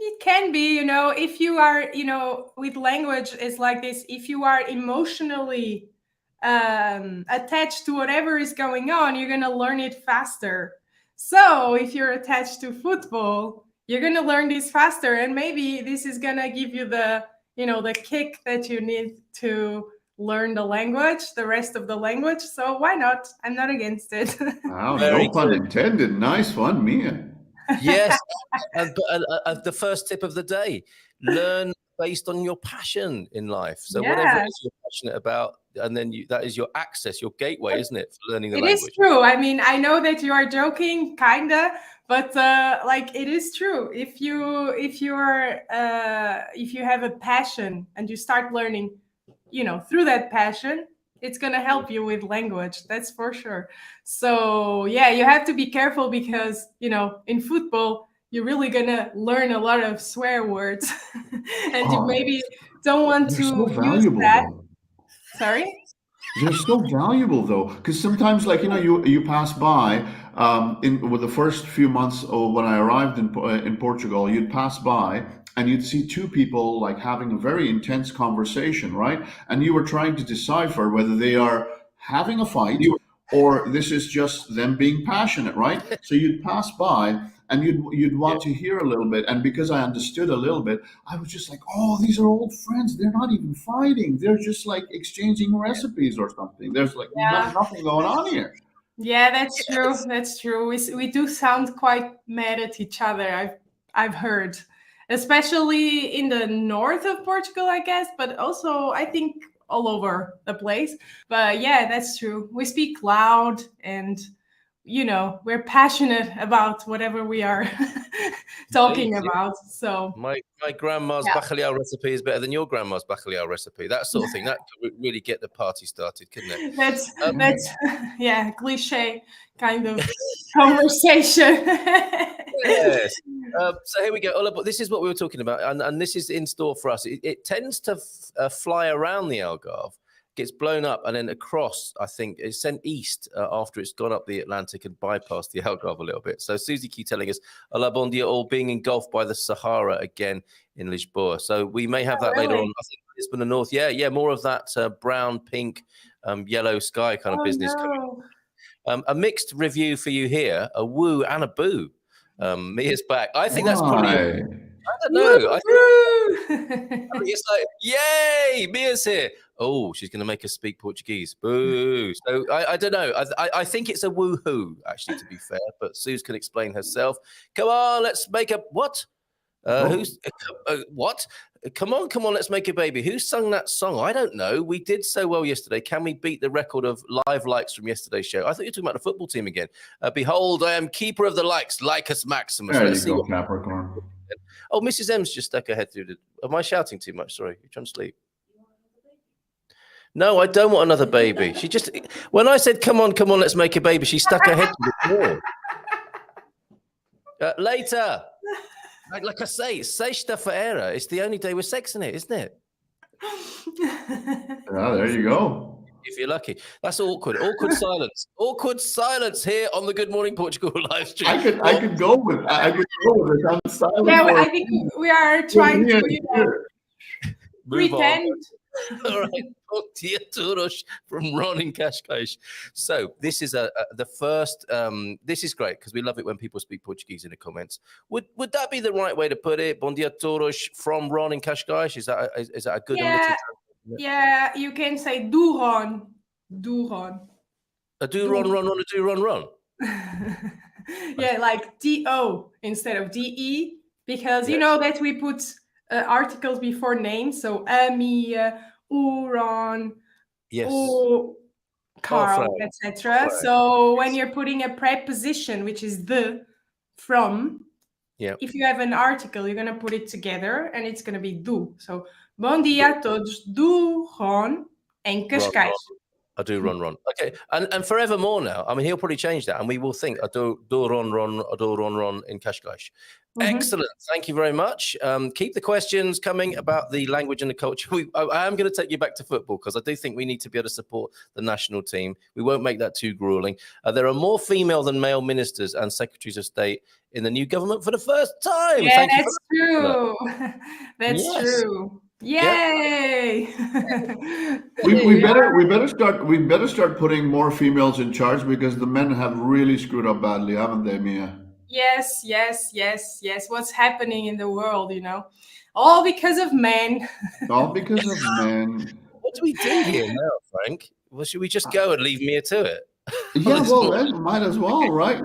It can be, if you are, with language, it's like this. If you are emotionally attached to whatever is going on, you're going to learn it faster. So if you're attached to football, you're going to learn this faster, and maybe this is going to give you the kick that you need to learn the language, the rest of the language. So why not? I'm not against it. Wow, Very no pun good. intended. Nice one, Mia. Yes. And the first tip of the day, learn based on your passion in life. So whatever it is you're passionate about, and then that is your access, your gateway, isn't it, for learning the language? It is true. I mean, I know that you are joking, kinda, but it is true. If you have a passion and you start learning, through that passion, it's gonna help you with language. That's for sure. So yeah, you have to be careful because in football you're really gonna learn a lot of swear words, and you maybe don't want to use that. Though. Sorry. They're so valuable though, because sometimes, like you pass by with the first few months when I arrived in Portugal, you'd pass by and you'd see two people like having a very intense conversation, right? And you were trying to decipher whether they are having a fight or this is just them being passionate, right? So you'd pass by and you'd want to hear a little bit, and because I understood a little bit, I was just like, oh, these are old friends. They're not even fighting. They're just like exchanging recipes or something. There's like nothing going on here. Yeah, that's true. That's true. We do sound quite mad at each other. I've heard, especially in the north of Portugal, I guess, but also I think all over the place. But yeah, that's true. We speak loud and we're passionate about whatever we are talking about. So my grandma's bacalhau recipe is better than your grandma's bacalhau recipe. That sort of thing. That could really get the party started, couldn't it? That's cliche kind of conversation. Yes. So here we go. Ola, but this is what we were talking about, and this is in store for us. It tends to fly around the Algarve, gets blown up, and then across, I think, it's sent east after it's gone up the Atlantic and bypassed the Algarve a little bit. So Susie Key telling us, Olá, bom dia, all being engulfed by the Sahara again in Lisboa. So we may have that later on. I think Lisbon and North. Yeah, more of that brown, pink, yellow sky kind of business. No. A mixed review for you here, a woo and a boo. Mia's back. I think that's probably... I don't know. I think it's like, yay, Mia's here. Oh, she's going to make us speak Portuguese. Boo. So I don't know. I think it's a woohoo, actually, to be fair. But Suze can explain herself. Come on, let's make a what? Who's what? Come on, let's make a baby. Who sung that song? I don't know. We did so well yesterday. Can we beat the record of live likes from yesterday's show? I thought you were talking about the football team again. Behold, I am keeper of the likes, Lycus Maximus. There Let's you see go, Capricorn. Oh, Mrs. M's just stuck her head through the... Am I shouting too much? Sorry, you're trying to sleep. No, I don't want another baby. She just... When I said, come on, let's make a baby, she stuck her head through the door. Later. Like I say, sexta-feira. It's the only day we're sexing it, isn't it? There you go. If you're lucky. That's awkward. Awkward silence. Awkward silence here on the Good Morning Portugal live stream. I could go with it. I'm silent. Yeah, I think we are trying to pretend. All right. Bom dia todos from Ron in Cascais. So this is the first. This is great because we love it when people speak Portuguese in the comments. Would that be the right way to put it? Bom dia todos from Ron in Cascais. Is that a good? Yeah, you can say do Ron. A do Ron, a do Ron. Yeah, like D-O instead of D-E, because you know that we put articles before names, so Mia, Ron, Carl, etc. So when you're putting a preposition, which is the, from, if you have an article, you're going to put it together and it's going to be do. So, bom dia a todos do Ron em Cascais. I do Ron. Okay, and forevermore now. I mean, he'll probably change that, and we will think I do Ron in Cascais. Mm-hmm. Excellent. Thank you very much. Keep the questions coming about the language and the culture. I am going to take you back to football because I do think we need to be able to support the national team. We won't make that too grueling. There are more female than male ministers and secretaries of state in the new government for the first time. Yeah, that's true. That's true. Yay! We better start putting more females in charge because the men have really screwed up badly, haven't they, Mia? Yes. What's happening in the world, all because of men. All because of men. What do we do here now, Frank? Well, should we just go and leave Mia to it? Yeah, well, might as well, right?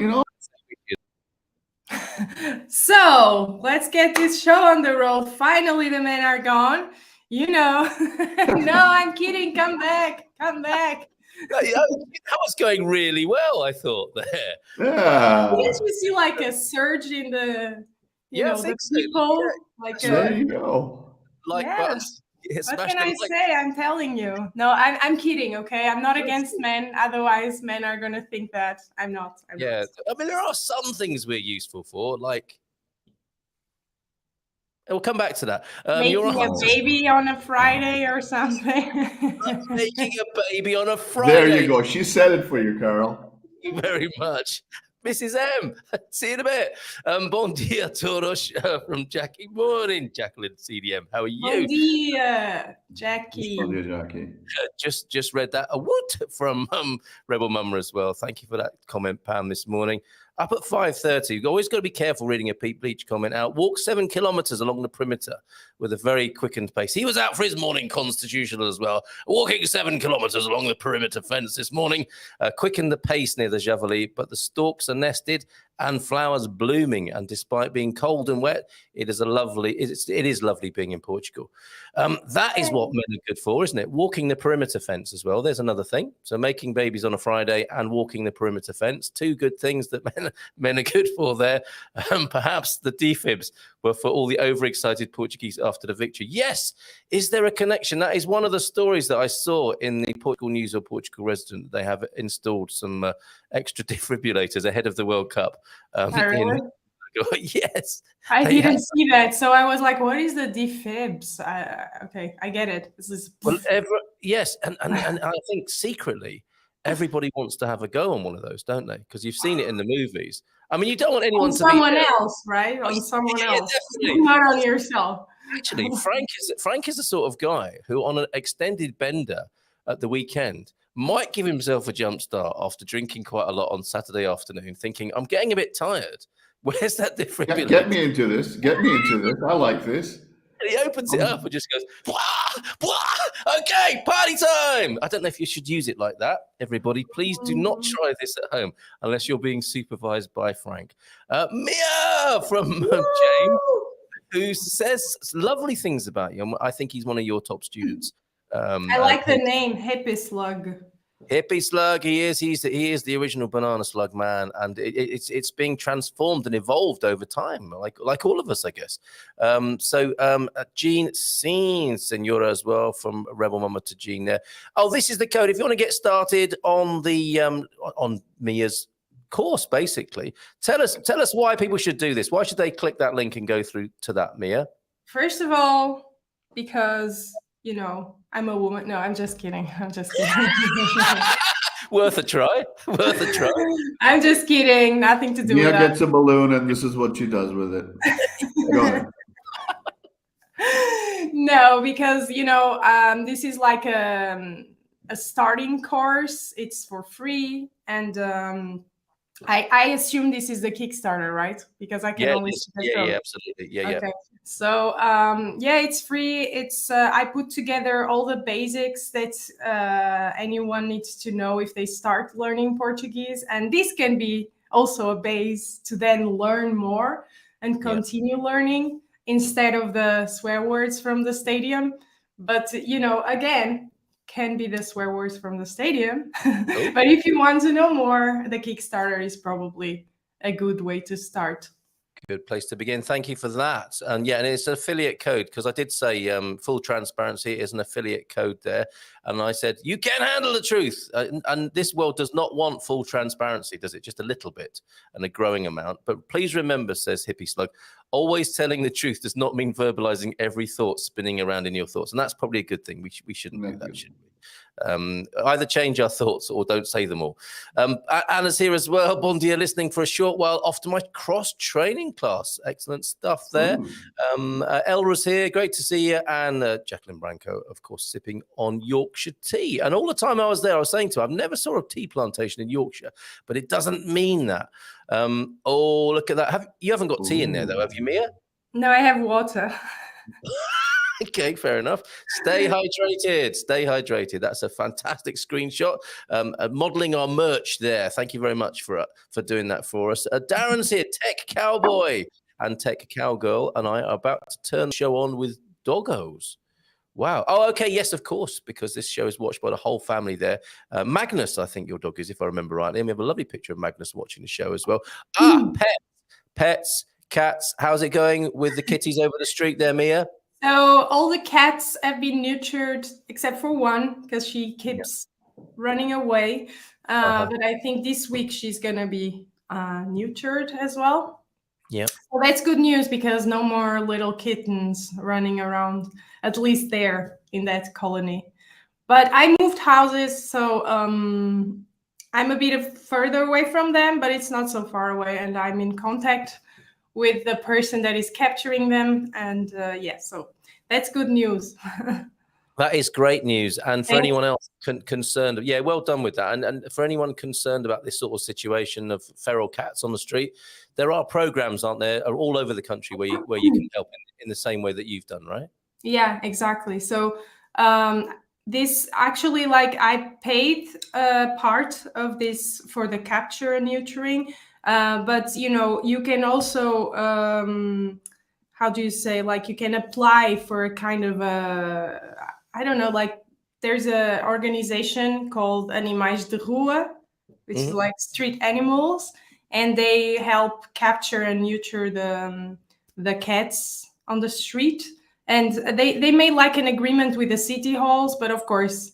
So let's get this show on the road. Finally, the men are gone. No, I'm kidding. Come back. That was going really well, I thought there. Yeah. Didn't you see like a surge in the, the people? Yeah. Like there you go. Like buttons. What can I say? I'm telling you. No, I'm kidding. Okay, I'm not against men. Otherwise, men are gonna think that I'm not. I mean, there are some things we're useful for, like. We'll come back to that. Making a baby on a Friday or something. Making a baby on a Friday. There you go. She said it for you, Carol. Thank you very much. Mrs. M, see you in a bit. Bon dia, todos, from Jackie. Morning, Jacqueline CDM. How are you? Bon dia, Jackie. Bon dia, Jackie. Just read that. A woot from Rebel Mama as well. Thank you for that comment, Pam, this morning. Up at 5:30. You've always got to be careful reading a Pete Bleach comment out. Walk 7 kilometers along the perimeter with a very quickened pace. He was out for his morning constitutional as well. Walking 7 kilometers along the perimeter fence this morning. Quickened the pace near the Javali, but the stalks are nested and flowers blooming. And despite being cold and wet, it is lovely being in Portugal. That is what men are good for, isn't it? Walking the perimeter fence as well. There's another thing. So making babies on a Friday and walking the perimeter fence, 2 good things that men are good for there. Perhaps the defibs were for all the overexcited Portuguese after the victory. Yes. Is there a connection? That is one of the stories that I saw in the Portugal News or Portugal Resident. They have installed some extra defibrillators ahead of the World Cup. Really? Yes. I didn't see that. So I was like, what is the defibs? Okay, I get it. This is yes. And I think secretly everybody wants to have a go on one of those, don't they? Because you've seen it in the movies. I mean, you don't want anyone to someone else, right? On someone else, definitely. Not on yourself. Actually, Frank is the sort of guy who, on an extended bender at the weekend, might give himself a jump start after drinking quite a lot on Saturday afternoon, thinking, I'm getting a bit tired. Where's that defibrillator? Get me into this. I like this. And he opens it up and just goes, blah, blah. Okay, party time. I don't know if you should use it like that, everybody. Please do not try this at home unless you're being supervised by Frank. Mia from James, who says lovely things about you. I think he's one of your top students. I like the name, Hippie Slug. Hippie Slug, he is the original banana slug man, and it's being transformed and evolved over time, like all of us, I guess. Jean seen Senora as well, from Rebel Mama to Jean there. Oh, this is the code if you want to get started on the on Mia's course. Basically, tell us why people should do this. Why should they click that link and go through to that, Mia? First of all, because I'm a woman. No, I'm just kidding. Worth a try. I'm just kidding. Nothing to do with that. Mia gets a balloon, and this is what she does with it. Go ahead. No, because this is like a starting course. It's for free, and I assume this is the Kickstarter, right? Because I can only see the show. Yeah, absolutely. Yeah. Okay. So it's free. It's I put together all the basics that anyone needs to know if they start learning Portuguese, and this can be also a base to then learn more and continue learning instead of the swear words from the stadium. But again, can be the swear words from the stadium. But if you want to know more, the Kickstarter is probably a good way to start. Good place to begin. Thank you for that. And it's an affiliate code, because I did say full transparency is an affiliate code there. And I said, you can handle the truth. And this world does not want full transparency, does it? Just a little bit and a growing amount. But please remember, says Hippie Slug, always telling the truth does not mean verbalizing every thought spinning around in your thoughts. And that's probably a good thing. We shouldn't do that, should we? Either change our thoughts or don't say them all. Anna's here as well. Bon dia, listening for a short while off to my cross-training class. Excellent stuff there. Elra's here. Great to see you. And Jacqueline Branco, of course, sipping on Yorkshire tea. And all the time I was there, I was saying to her, I've never saw a tea plantation in Yorkshire, but it doesn't mean that. Oh, look at that. You haven't got tea in there, though, have you, Mia? No, I have water. Okay, fair enough. Stay hydrated. Stay hydrated. That's a fantastic screenshot. Modeling our merch there. Thank you very much for doing that for us. Darren's here, Tech Cowboy and Tech Cowgirl, and I are about to turn the show on with doggos. Wow. Oh, okay. Yes, of course, because this show is watched by the whole family there. Magnus, I think your dog is, if I remember rightly. And we have a lovely picture of Magnus watching the show as well. Pets, cats. How's it going with the kitties over the street there, Mia? So all the cats have been neutered except for one because she keeps running away. But I think this week she's going to be neutered as well. Yeah. Well, that's good news because no more little kittens running around, at least there in that colony. But I moved houses, so I'm a bit further away from them, but it's not so far away. And I'm in contact with the person that is capturing them. And so that's good news. That is great news. And for anyone else concerned, well done with that. And for anyone concerned about this sort of situation of feral cats on the street, there are programs, aren't there, all over the country where you can help in the same way that you've done, right? Yeah, exactly. So this actually, I paid part of this for the capture and neutering, but you can also how do you say, you can apply for a kind of I don't know, there's an organization called Animais de Rua, which is like street animals, and they help capture and neuter the cats on the street. And they made an agreement with the city halls, but of course,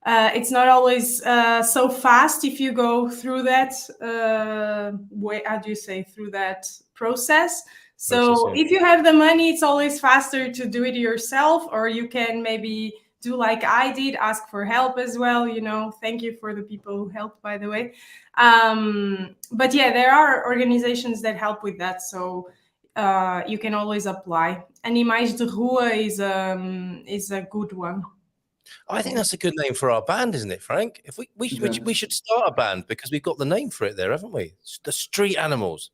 it's not always so fast if you go through that through that process. So if you have the money, it's always faster to do it yourself, or you can maybe do like I did, ask for help as well. Thank you for the people who helped, by the way. But there are organizations that help with that. So you can always apply. Animais de Rua is a good one. I think that's a good name for our band, isn't it, Frank? If we should start a band because we've got the name for it there, haven't we? The Street Animals.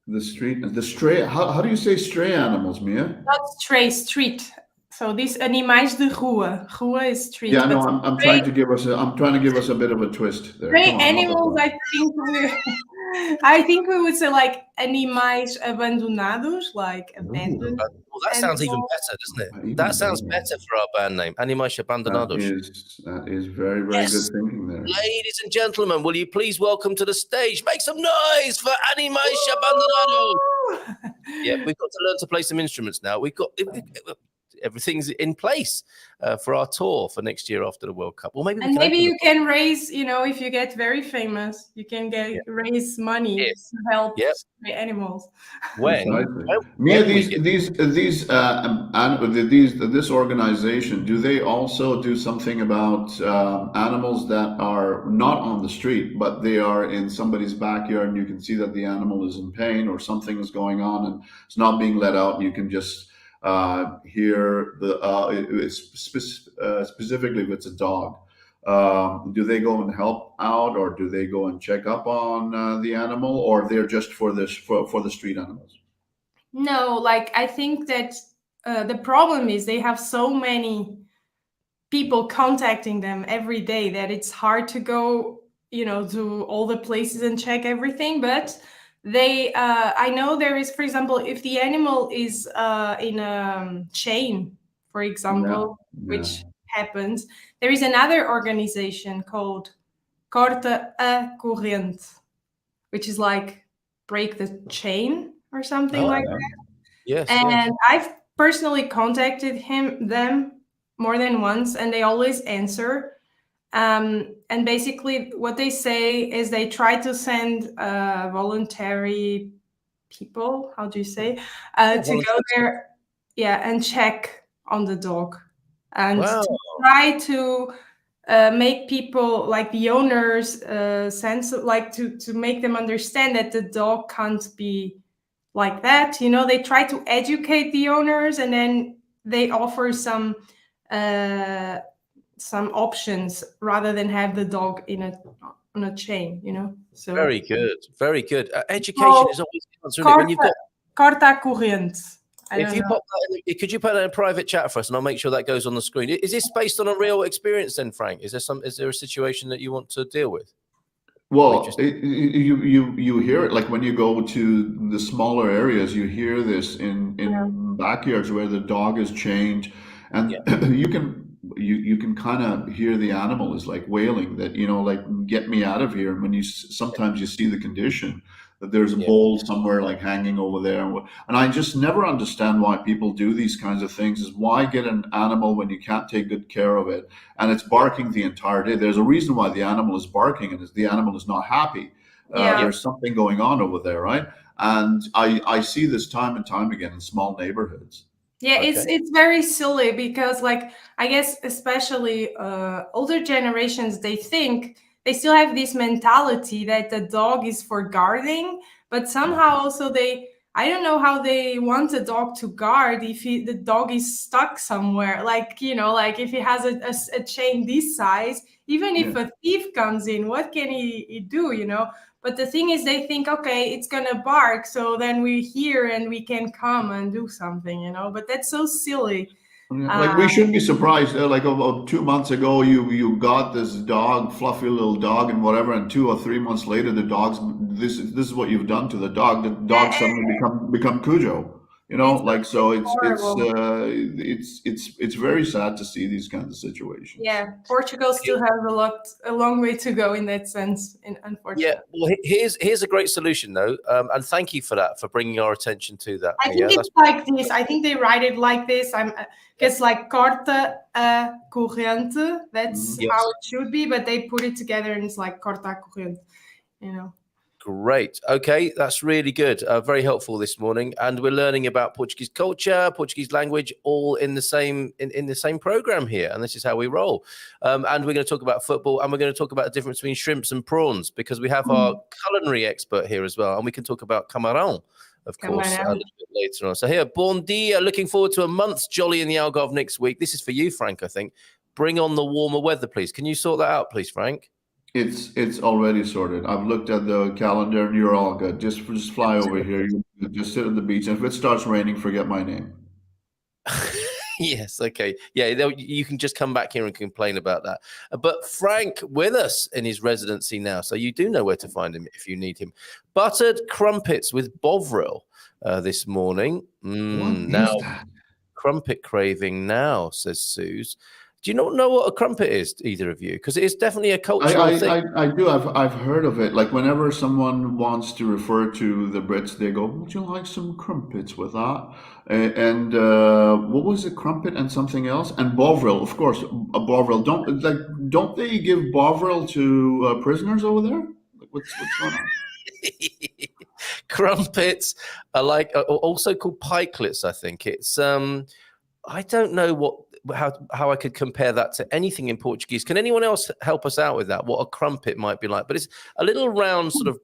The stray. How do you say stray animals, Mia? Not stray, street. So this Animais de Rua. Rua is street. Yeah, no, I'm trying to give us a bit of a twist there. Stray animals, I think we would say animais abandonados, abandoned. Well, that sounds even better, doesn't it? That sounds better for our band name, Animais abandonados. That is very, very good thinking there. Ladies and gentlemen, will you please welcome to the stage, make some noise for Animais abandonados. Yeah, we've got to learn to play some instruments now. Everything's in place for our tour for next year after the World Cup. Well, maybe you can raise, if you get very famous, you can raise money to help animals. This organization, do they also do something about animals that are not on the street, but they are in somebody's backyard, and you can see that the animal is in pain or something is going on and it's not being let out, and you can just here specifically if it's a dog, do they go and help out, or do they go and check up on the animal, or they're just for the street animals? No, I think that the problem is they have so many people contacting them every day that it's hard to go to all the places and check everything. But I know there is, for example, if the animal is in a chain, for example, which happens, there is another organization called Corta a Corrente, which is break the chain or something like that. Yes. And I've personally contacted them more than once, and they always answer. And basically what they say is they try to send voluntary people, how do you say, to go there, and check on the dog and to try to make people, like the owners, sense like to make them understand that the dog can't be like that. You know, they try to educate the owners, and then they offer some options rather than have the dog on a chain. You know, so Very good, very good. Education is always the answer, isn't it? When you've got corta corrente. If you pop that in, could you put that in a private chat for us, and I'll make sure that goes on the screen. Is this based on a real experience then, Frank? Is there a situation that you want to deal with? Well, you hear it like when you go to the smaller areas, you hear this in backyards where the dog is chained, and you can kind of hear the animal is like wailing that, you know, like, get me out of here. And when you sometimes you see the condition that there's a bowl somewhere like hanging over there, and I just never understand why people do these kinds of things. Is why get an animal when you can't take good care of it and it's barking the entire day? There's a reason why the animal is barking, and the animal is not happy. There's something going on over there, right? And I see this time and time again in small neighborhoods. Yeah, it's very silly because, like, I guess especially older generations, they think they still have this mentality that the dog is for guarding, but somehow also I don't know how they want a dog to guard if the dog is stuck somewhere. Like, you know, like if he has a chain this size, even if a thief comes in, what can he do, you know? But the thing is, they think, okay, it's going to bark, so then we're here and we can come and do something, you know? But that's so silly. Like, we shouldn't be surprised. Like, about 2 months ago, you got this dog, fluffy little dog, and whatever, and 2 or 3 months later, the dog's this is what you've done to the dog. The dog suddenly become Cujo. You know, like, so it's very sad to see these kinds of situations. Yeah, Portugal still has a long way to go in that sense, unfortunately. Yeah, well, here's a great solution though, and thank you for that, for bringing our attention to that. I think it's like this. I think they write it like this. Guess like corta corrente. That's how it should be, but they put it together and it's like corta corrente. You know. Great. Okay, that's really good. Very helpful this morning, and we're learning about Portuguese culture, Portuguese language, all in the same in the same program here. And this is how we roll. And we're going to talk about football, and we're going to talk about the difference between shrimps and prawns, because we have our culinary expert here as well, and we can talk about camarão, of course, a little bit later on. So here, bon dia. Looking forward to a month's jolly in the Algarve next week. This is for you, Frank. I think. Bring on the warmer weather, please. Can you sort that out, please, Frank? It's already sorted. I've looked at the calendar and you're all good. Just fly over here. You just sit at the beach. And if it starts raining, forget my name. Yes, okay. Yeah, you can just come back here and complain about that. But Frank with us in his residency now, so you do know where to find him if you need him. Buttered crumpets with Bovril this morning. Now, crumpet craving now, says Suze. Do you not know what a crumpet is, either of you? Because it is definitely a cultural thing. I do. I've heard of it. Like, whenever someone wants to refer to the Brits, they go, "Would you like some crumpets with that?" And what was it? Crumpet and something else, and Bovril, of course. Bovril. Don't they give Bovril to prisoners over there? Like, what's going on? Crumpets are like also called pikelets. I think it's. I don't know how I could compare that to anything in Portuguese. Can anyone else help us out with that? What a crumpet might be like? But it's a little round, sort of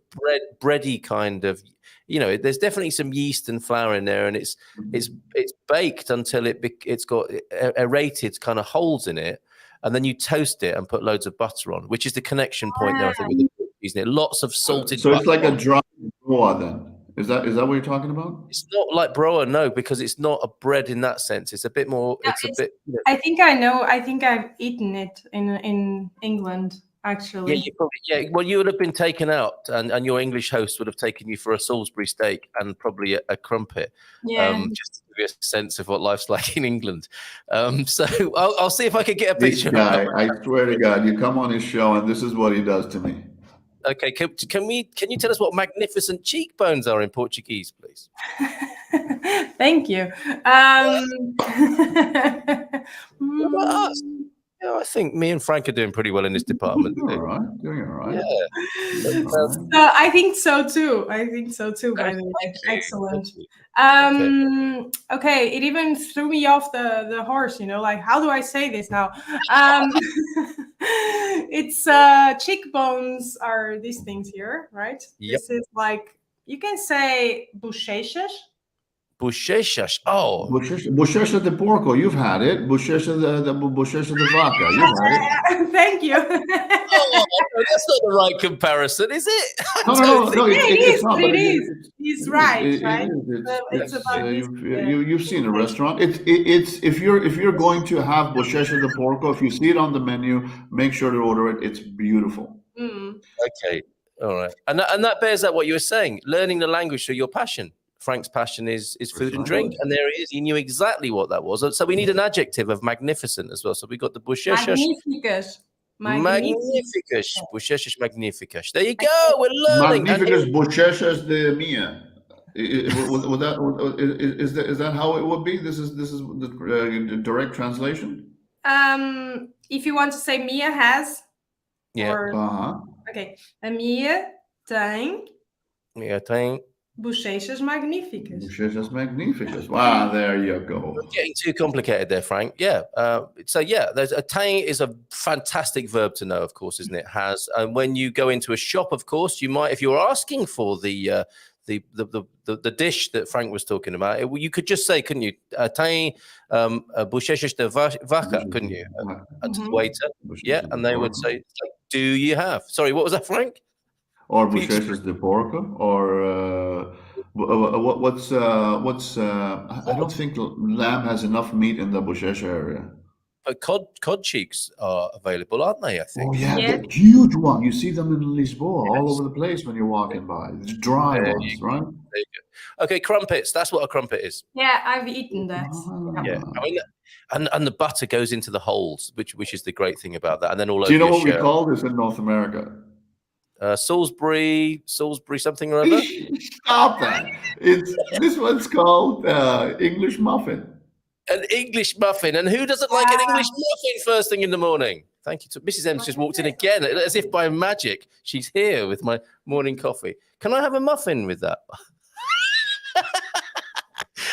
bready kind of. You know, there's definitely some yeast and flour in there, and it's baked until it's got aerated kind of holes in it, and then you toast it and put loads of butter on, which is the connection point there. I think with the Portuguese, isn't it? Lots of salted. So it's like a dry broa then. Is that what you're talking about? It's not like broa, no, because it's not a bread in that sense. It's a bit more. Yeah, it's a bit. You know. I think I know. I think I've eaten it in England, actually. Yeah, you probably. Yeah, well, you would have been taken out, and your English host would have taken you for a Salisbury steak and probably a crumpet. Yeah. Just to give you a sense of what life's like in England. So I'll see if I could get a picture. This guy, I swear to God, you come on his show and this is what he does to me. Okay, can you tell us what magnificent cheekbones are in Portuguese, please? Thank you. What about us? Yeah, I think me and Frank are doing pretty well in this department. Doing all right. Doing all right. Yeah. Doing all right. I think so too. By the way. Excellent. Okay, it even threw me off the horse, like, how do I say this now? It's cheekbones are these things here, right? Yep. This is like, you can say bochechas. Bochechas. Oh. Bochecha de porco, you've had it. Bochecha de vaca, you've had it. Thank you. Oh, that's not the right comparison, is it? No. It's not. It is. He's right, right? It's about you've seen a restaurant. It's if you're going to have bochecha de porco, if you see it on the menu, make sure to order it. It's beautiful. Okay, all right, and that bears out what you were saying. Learning the language through your passion. Frank's passion is food and drink, and there he is. He knew exactly what that was. So we need an adjective of magnificent as well. So we got the bochechas. Magnificus. Bochechas magnificus. There you go. We're learning. Magnificus bochechas de mia. Is that how it would be? This is the direct translation. If you want to say Mia has. Yeah. Okay. A Mia tem. Mia tem. Bochechas magníficas. Bochechas magníficas. Wow, there you go. We're getting too complicated there, Frank. Yeah. There's a tem is a fantastic verb to know, of course, isn't it? Has. And when you go into a shop, of course, you might, if you're asking for the dish that Frank was talking about, you could just say, couldn't you? Tem bochechas de vaca, couldn't you? And to the waiter. Yeah. And they would say, do you have? Sorry, what was that, Frank? Or bochechas de porco, or what's I don't think lamb has enough meat in the bochecha area. But cod cheeks are available, aren't they? I think. Oh yeah, the huge one. You see them in Lisboa all over the place when you're walking by. The dry ones, right? There you go. Okay, crumpets. That's what a crumpet is. Yeah, I've eaten that. Yeah, I mean, and the butter goes into the holes, which is the great thing about that. And then all over. Do you know what we call this in North America? Salisbury something or other. Stop that! This one's called English muffin. An English muffin, and who doesn't like an English muffin first thing in the morning? Thank you. Mrs. M's just walked in again, as if by magic. She's here with my morning coffee. Can I have a muffin with that?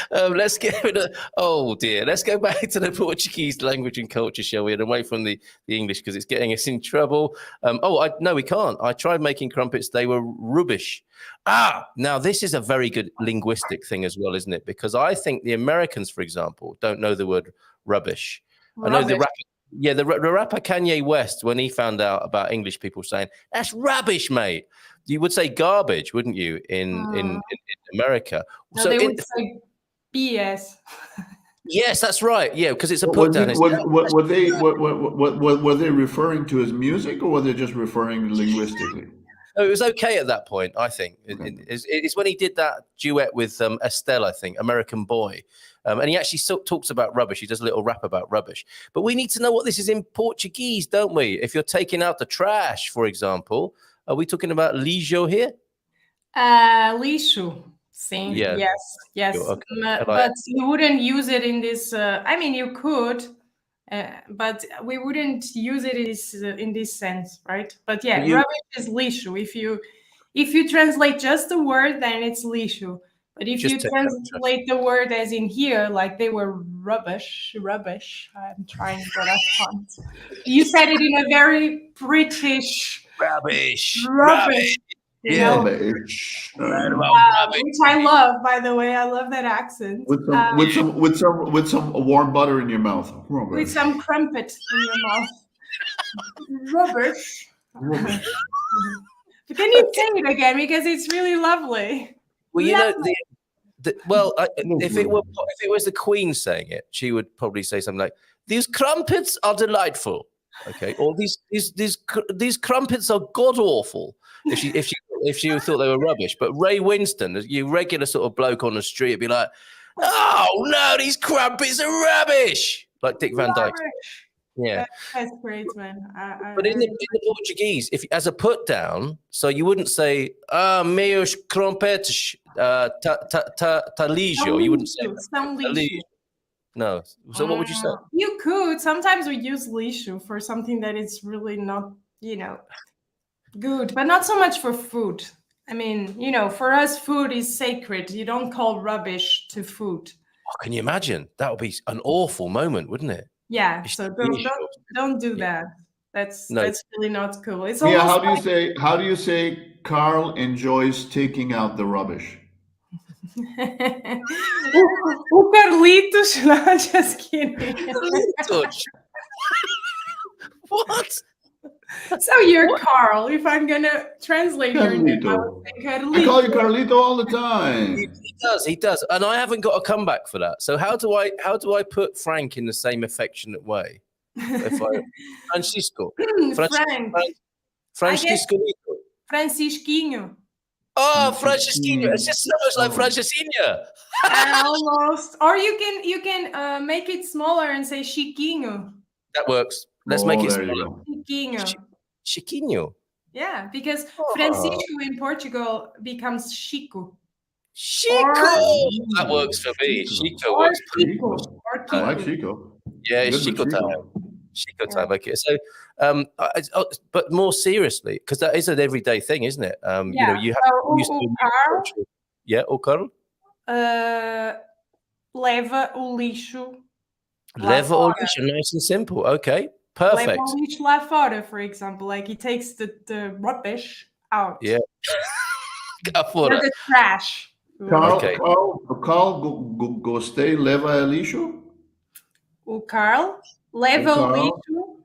Let's go back to the Portuguese language and culture, shall we, and away from the English, because it's getting us in trouble. No, we can't. I tried making crumpets. They were rubbish. Now this is a very good linguistic thing as well, isn't it? Because I think the Americans, for example, don't know the word rubbish. I know the rapper Kanye West, when he found out about English people saying, that's rubbish, mate. You would say garbage, wouldn't you, in America? No, so they would say BS. Yes, that's right. Yeah, because it's a put down. Were they referring to his music, or were they just referring linguistically? No, it was okay at that point, I think. Okay. It's when he did that duet with Estelle, I think, American Boy. And he actually talks about rubbish. He does a little rap about rubbish. But we need to know what this is in Portuguese, don't we? If you're taking out the trash, for example, are we talking about lixo here? Lixo. Sim. Yeah. Yes. Okay. But you wouldn't use it in this. I mean, you could, but we wouldn't use it in this sense, right? But yeah, rubbish is lixo. If you translate just the word, then it's lixo. But if you translate the word as in here, like they were rubbish. I'm trying, but I can't. You said it in a very British. Rubbish. Yeah, which I love, by the way. I love that accent. With some warm butter in your mouth. Rubbish. With some crumpet in your mouth. Rubbish. But can you say it again, because it's really lovely. Well, you know, if it was the Queen saying it, she would probably say something like, "These crumpets are delightful." Okay, or these crumpets are god awful. If you thought they were rubbish. But Ray Winston, you regular sort of bloke on the street, would be like, "Oh no, these crumpets are rubbish," like Dick Van Dyke. Yeah, that's great, man. But in the Portuguese, if as a put down, so you wouldn't say meus crumpets ta lixo. You wouldn't say lixo. No. So what would you say? You could. Sometimes we use lixo for something that is really not, good, but not so much for food. I mean, for us, food is sacred. You don't call rubbish to food. Oh, can you imagine? That would be an awful moment, wouldn't it? Yeah. So don't do that. That's really not cool. It's Mia, almost how do you say Carl enjoys taking out the rubbish? O Carlitos. No, just kidding. Carlitos. What? So you're Carl. If I'm gonna translate your name, I would say Carlito. I call you Carlito all the time. He does, and I haven't got a comeback for that. So how do I put Frank in the same affectionate way? If I Francisco, Francisquinho. Oh, Francisquinho. It's just so much like Francisquinha. Almost. Or you can make it smaller and say Chiquinho. That works. Let's make it smaller. Chiquinho. Chiquinho. Yeah, because Francisco in Portugal becomes Chico. Chico. That works for me. Chico works. I like Chico. Yeah, it's Chico time. Chico time. Okay, so but more seriously, because that is an everyday thing, isn't it? You have Carl. Yeah, o Carl. Leva o lixo. Leva o lixo, nice and simple. Okay, perfect. Leva o lixo lá fora, for example, like he takes the rubbish out. Yeah. Or the trash. Carl, gostei, leva o lixo. O Carl leva o lixo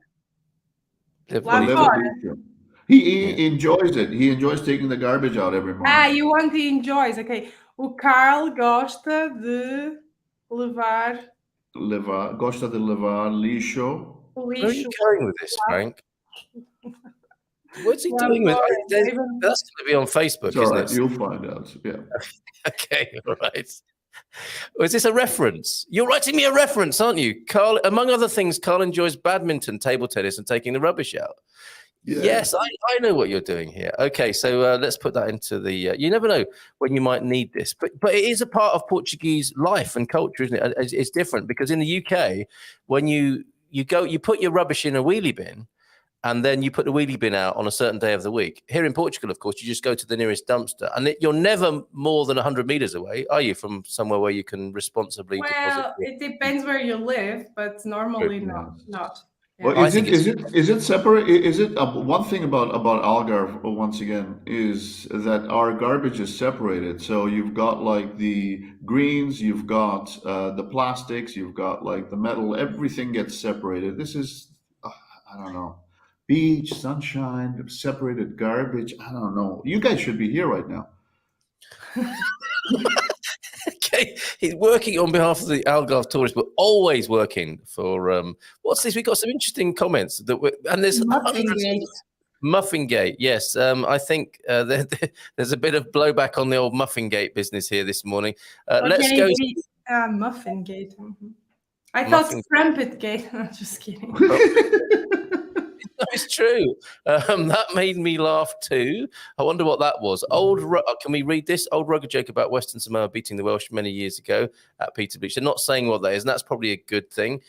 lá fora. He enjoys it. He enjoys taking the garbage out every morning. You want the enjoys. Okay. O Carl gosta de levar lixo. Where are you going with this, Frank? What's he doing with it? That's going to be on Facebook, isn't it? You'll find out. Yeah. Okay, all right. Or is this a reference? You're writing me a reference, aren't you? Carl, among other things, Carl enjoys badminton, table tennis, and taking the rubbish out. Yeah. Yes, I know what you're doing here. Okay, so let's put that into the... you never know when you might need this, but it is a part of Portuguese life and culture, isn't it? It's different because in the UK, when you put your rubbish in a wheelie bin, and then you put the wheelie bin out on a certain day of the week. Here in Portugal, of course, you just go to the nearest dumpster. And you're never more than 100 meters away, are you, from somewhere where you can responsibly deposit? Well, it depends where you live, but normally not. Yeah. Well, is it separate? Is it one thing about Algarve, once again, is that our garbage is separated. So you've got like the greens, you've got the plastics, you've got like the metal, everything gets separated. This is, I don't know. Beach, sunshine, separated garbage. I don't know. You guys should be here right now. Okay, he's working on behalf of the Algarve tourists, but always working for what's this? We got some interesting comments and there's Muffingate. Yes, I think there's a bit of blowback on the old Muffingate business here this morning. Let's go. Muffingate. I thought Crumpetgate. I'm just kidding. It's true. That made me laugh too. I wonder what that was. Can we read this? Old rugged joke about Western Samoa beating the Welsh many years ago at Peter Beach. They're not saying what that is, and that's probably a good thing.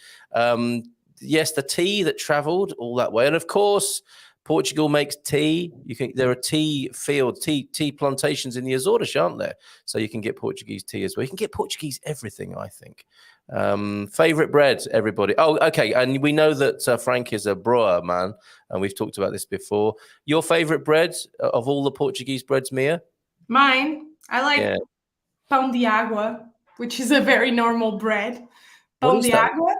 Yes, the tea that travelled all that way. And of course, Portugal makes tea. There are tea fields, tea plantations in the Azores, aren't there? So you can get Portuguese tea as well. You can get Portuguese everything, I think. Favorite bread, everybody. Oh, okay. And we know that Frank is a brewer man, and we've talked about this before. Your favorite bread of all the Portuguese breads, Mia? Mine, I like pão de água, which is a very normal bread. Pão de água.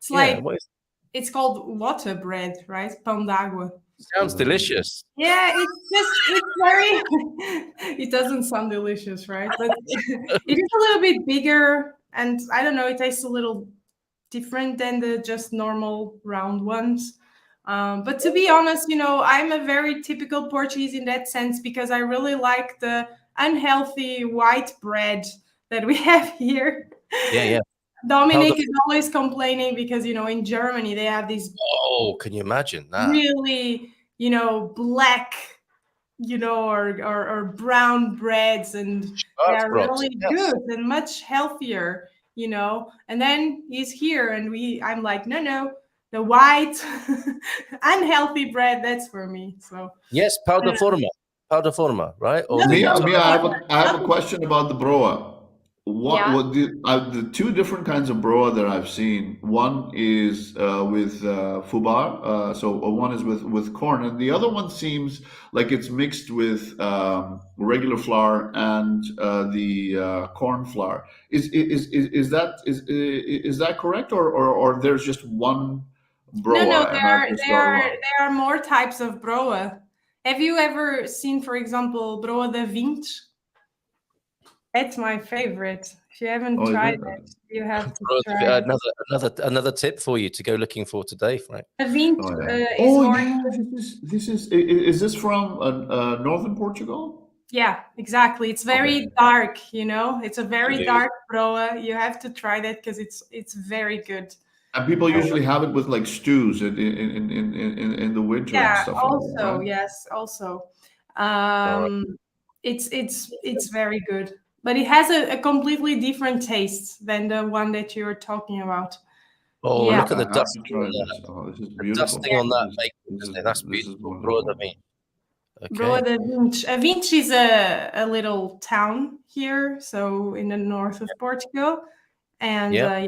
It's it's called water bread, right? Pão de água. Sounds delicious. Yeah, it's very. It doesn't sound delicious, right? But it is a little bit bigger. And I don't know, it tastes a little different than the just normal round ones. But to be honest, I'm a very typical Portuguese in that sense because I really like the unhealthy white bread that we have here. Yeah. Dominic is always complaining because, in Germany, they have these... Oh, can you imagine that? Really, black... or brown breads, and they're really good and much healthier. you know. And then he's here, and I'm like, no, the white, unhealthy bread, that's for me. So Yes, pão de forma, right? Or Mia, No, I have a question about the broa. Yeah. What the two different kinds of broa that I've seen? One is with fubar, so one is with corn, and the other one seems like it's mixed with regular flour and the corn flour. Is that correct, or there's just one no, broa and I've just got it wrong? there are more types of broa. Have you ever seen, for example, broa de 20? That's my favorite. If you haven't Oh, is tried it? it, you have to try it. Another tip for you to go looking for today, Frank. De 20 Oh, yeah. is more. Yeah. Is this from northern Portugal? Yeah, exactly. It's very dark, you know. It's a very Okay. dark broa. You have to try that because it's very good. And people usually have it with like stews in the winter and Yeah, stuff also, like that, right? yes, also. right. It's very good. But it has a completely different taste than the one that you're talking about. Oh, Yeah. look at the I have to dusting try on that. this. Oh, this is The beautiful. dusting on that This bacon, is isn't it? That's this is beautiful. wonderful. Broa Okay. de 20. 20 is a little town here, so in the north of Portugal. And Yeah.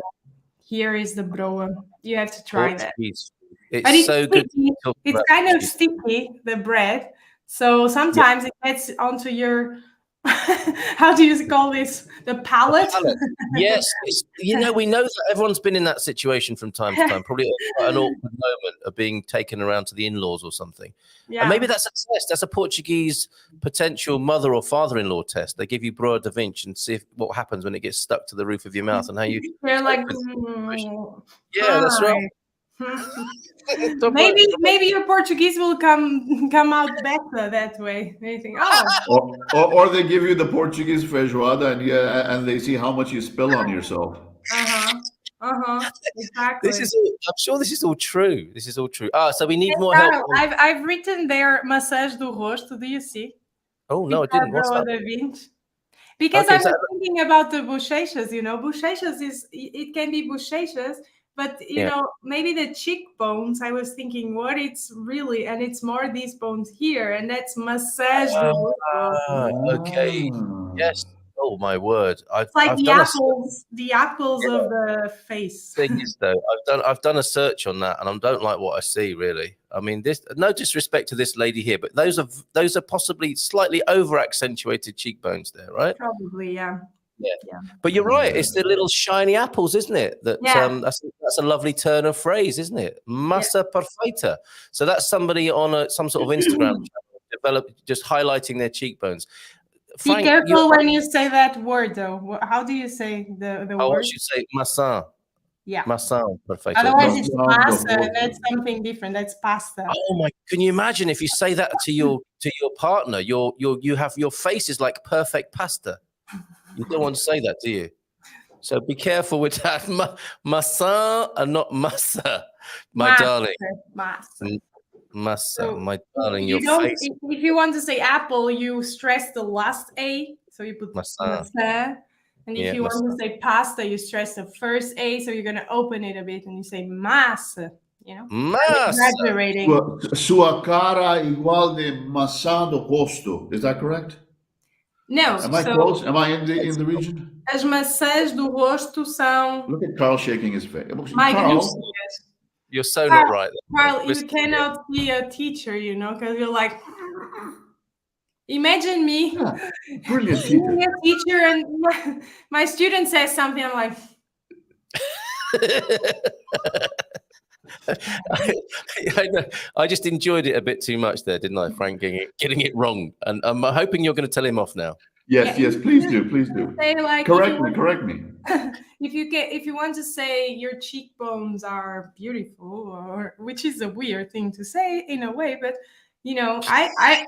here is the broa. You have to try that. Portuguese. But It's so good. sticky. to talk It's about kind of Portuguese. sticky, the bread. So sometimes it gets onto your, how do you call this? The palate? Palate. Yes, we know that everyone's been in that situation from time to time. Probably quite an awkward moment of being taken around to the in-laws or something. Yeah. And maybe that's a test. That's a Portuguese potential mother or father-in-law test. They give you broa da Vinci and see what happens when it gets stuck to the roof of your mouth and how you. They're like, Yeah, that's right. maybe your Portuguese will come out better that way. They think, oh, Or they give you the Portuguese feijoada and they see how much you spill on yourself. Exactly. I'm sure this is all true. This is all true. So we need more Carol, help. I've written there massage do rosto. Do you see? Oh no, I didn't. What's Broa that? de 20. Because Okay, I was thinking about the bochechas, you know, bochechas it can be bochechas, but you know, maybe the cheekbones, I was thinking what it's really, and it's more these bones here, and that's massage. Okay. Yes. Oh my word! It's like I've the done apples of the face. thing is though, I've done a search on that, and I don't like what I see. Really, I mean, this. No disrespect to this lady here, but those are possibly slightly over accentuated cheekbones there, right? Probably, yeah. Yeah. But you're right. It's the little shiny apples, isn't it? That's a lovely turn of phrase, isn't it? Massa perfeita. So that's somebody on some sort of Instagram channel just highlighting their cheekbones. Frank, be careful when you say that word, though. How do you say the word? I should say massa. Yeah. Massa perfeita. Otherwise, it's pasta. That's something different. That's pasta. Oh my! Can you imagine if you say that to your partner? You have your face is like perfect pasta. You don't want to say that, do you? So be careful with that. Massa and not massa, my darling. Massa, my darling. Your face. If you want to say apple, you stress the last A, so you put massa. And if you want to say pasta, you stress the first A, so you're going to open it a bit and you say massa. You know, massa. Exaggerating. Sua cara igual de maçã do rosto. Is that correct? No. Am I close? Am I in the region? As maçãs do rosto são. Look at Carl shaking his face. Carl, you're so not right. Carl, you cannot be a teacher, you know, because you're like. Imagine me, brilliant being a teacher, and my student says something. I'm like. I just enjoyed it a bit too much there, didn't I, Frank? Getting it wrong, and I'm hoping you're going to tell him off now. Yes, please do. Say, like, correct me. If you want to say your cheekbones are beautiful, or which is a weird thing to say in a way, but you know, I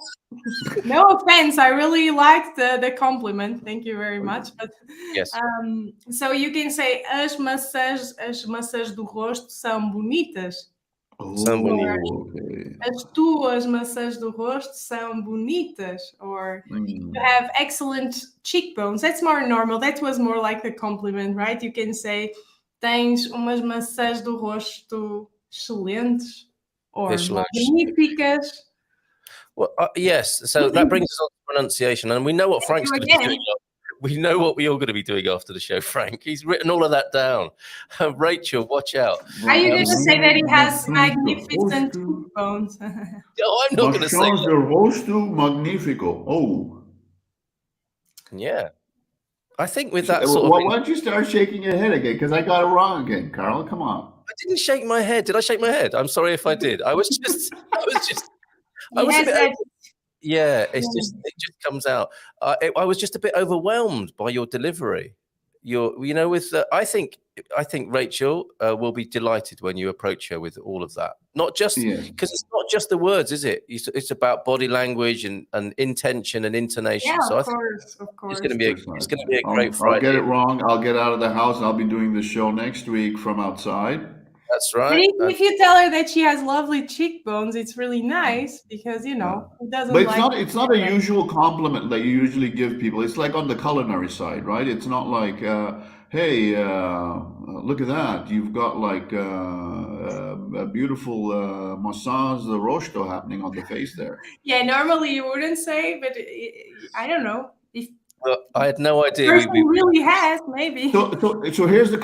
no offense, I really liked the compliment. Thank you very much. But yes, so you can say as maçãs do rosto são bonitas. São bonitas. okay. As tuas maçãs do rosto são bonitas, or you have excellent cheekbones. That's more normal. That was more like a compliment, right? You can say, tens umas maçãs do rosto excelentes, or Excelente. magníficas. Well, yes. So that brings us on to pronunciation, and we know what Frank's going to be doing. We know what we're all going to be doing after the show, Frank. He's written all of that down. Rachel, watch out. Are you going to say that he has magnificent cheekbones? Oh, I'm not going to say Maçãs that. do rosto magnífico. Oh. Yeah. I think with that sort of... Why don't you start shaking your head again? Because I got it wrong again, Carl. Come on. I didn't shake my head. Did I shake my head? I'm sorry if I did. I was a bit... Yeah, it just comes out. I was just a bit overwhelmed by your delivery. I think Rachel will be delighted when you approach her with all of that. Not just because it's not just the words, is it? It's about body language and intention and intonation. Yeah, so of course. It's going to be a great Friday. I'll get it wrong. I'll get out of the house and I'll be doing the show next week from outside. That's right. If you tell her that she has lovely cheekbones, it's really nice because who doesn't. But it's not a usual compliment that you usually give people. It's like on the culinary side, right? It's not like, hey, look at that. You've got like a beautiful massage de rosto happening on the face there. Yeah, normally you wouldn't say, but I don't know if. I had no idea. We really has maybe. So here's the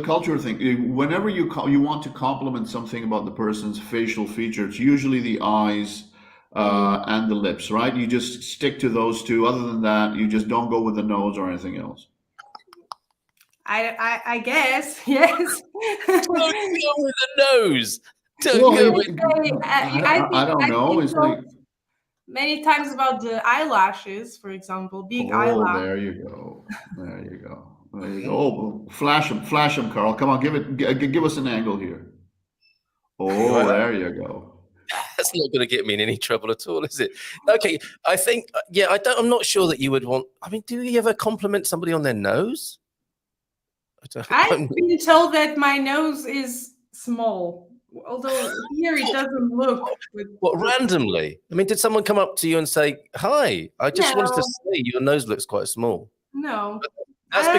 culture thing. Whenever you want to compliment something about the person's facial features, usually the eyes and the lips, right? You just stick to those two. Other than that, you just don't go with the nose or anything else. I guess yes. Don't go with the nose. I don't know. It's like. Many times about the eyelashes, for example, big eyelashes. There you go. Oh, flash them, Carl. Come on, give us an angle here. Oh, there you go. That's not going to get me in any trouble at all, is it? Okay, I think, I'm not sure that you would want. I mean, do you ever compliment somebody on their nose? I've been told that my nose is small. Although here it doesn't look. What, randomly? I mean, did someone come up to you and say, "Hi, I just wanted to say your nose looks quite small"? No. That's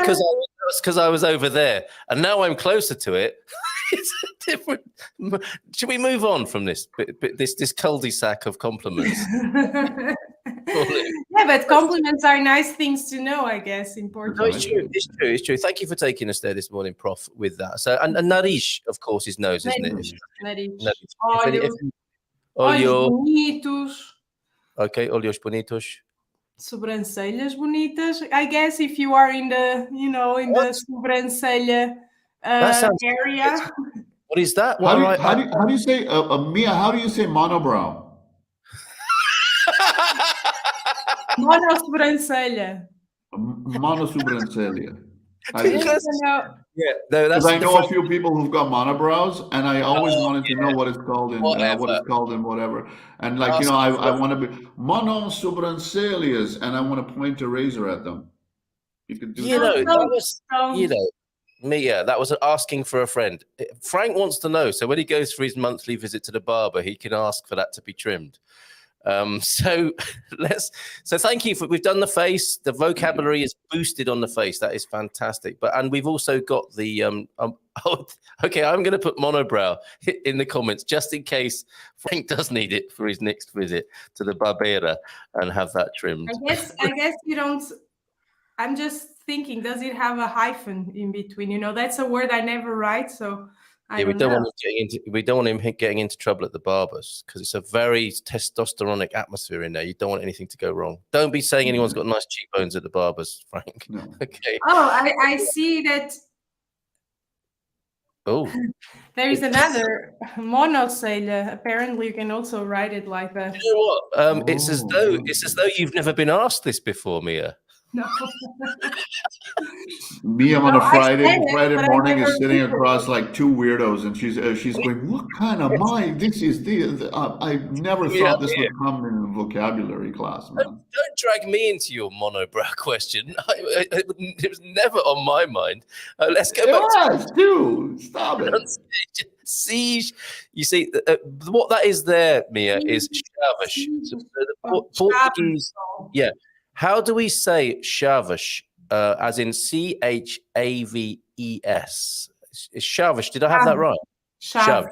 because I was over there, and now I'm closer to it. It's different. Should we move on from this cul-de-sac of compliments? Yeah, but compliments are nice things to know, I guess, in Portugal. No, it's true. Thank you for taking us there this morning, Prof, with that. So, and nariz, of course, is nose, isn't it? Nariz. Olhos bonitos. Okay, olhos bonitos. Sobrancelhas bonitas. I guess if you are in the, the sobrancelha area. What is that? How do you say, Mia? How do you say monobrow? Monosobrancelha. Monosobrancelha. Because I know a few people who've got monobrows, and I always wanted to know what it's called in whatever. And I want to be monosobrancelhas, and I want to point a razor at them. You could do that was asking for a friend. Frank wants to know, so when he goes for his monthly visit to the barber, he can ask for that to be trimmed. So thank you we've done the face. The vocabulary is boosted on the face. That is fantastic. And we've also got the okay, I'm going to put monobrow in the comments just in case Frank does need it for his next visit to the barbera and have that trimmed. I guess you don't. I'm just thinking, does it have a hyphen in between? That's a word I never write, so. We don't want him getting into trouble at the barbers because it's a very testosteronic atmosphere in there. You don't want anything to go wrong. Don't be saying anyone's got nice cheekbones at the barbers, Frank. No. Okay. Oh, I see that. Oh. There is another monocelha. Apparently, you can also write it like that. You know what? It's as though you've never been asked this before, Mia. No. Mia on No, a I Friday said it, but I morning never is sitting repeated across it. like two weirdos, and she's going, "What kind of mind? This is I never Yeah, thought this would come in a vocabulary class, man." don't drag me into your monobrow question. It was never on my mind. Let's go back to Yeah, dude, stop it. pronunciation. Siege. You see, what that is there, Mia, is chaves. So the Portuguese, yeah. How do we say chaves? As in Chaves? It's chaves. Did I have that right? Chaves.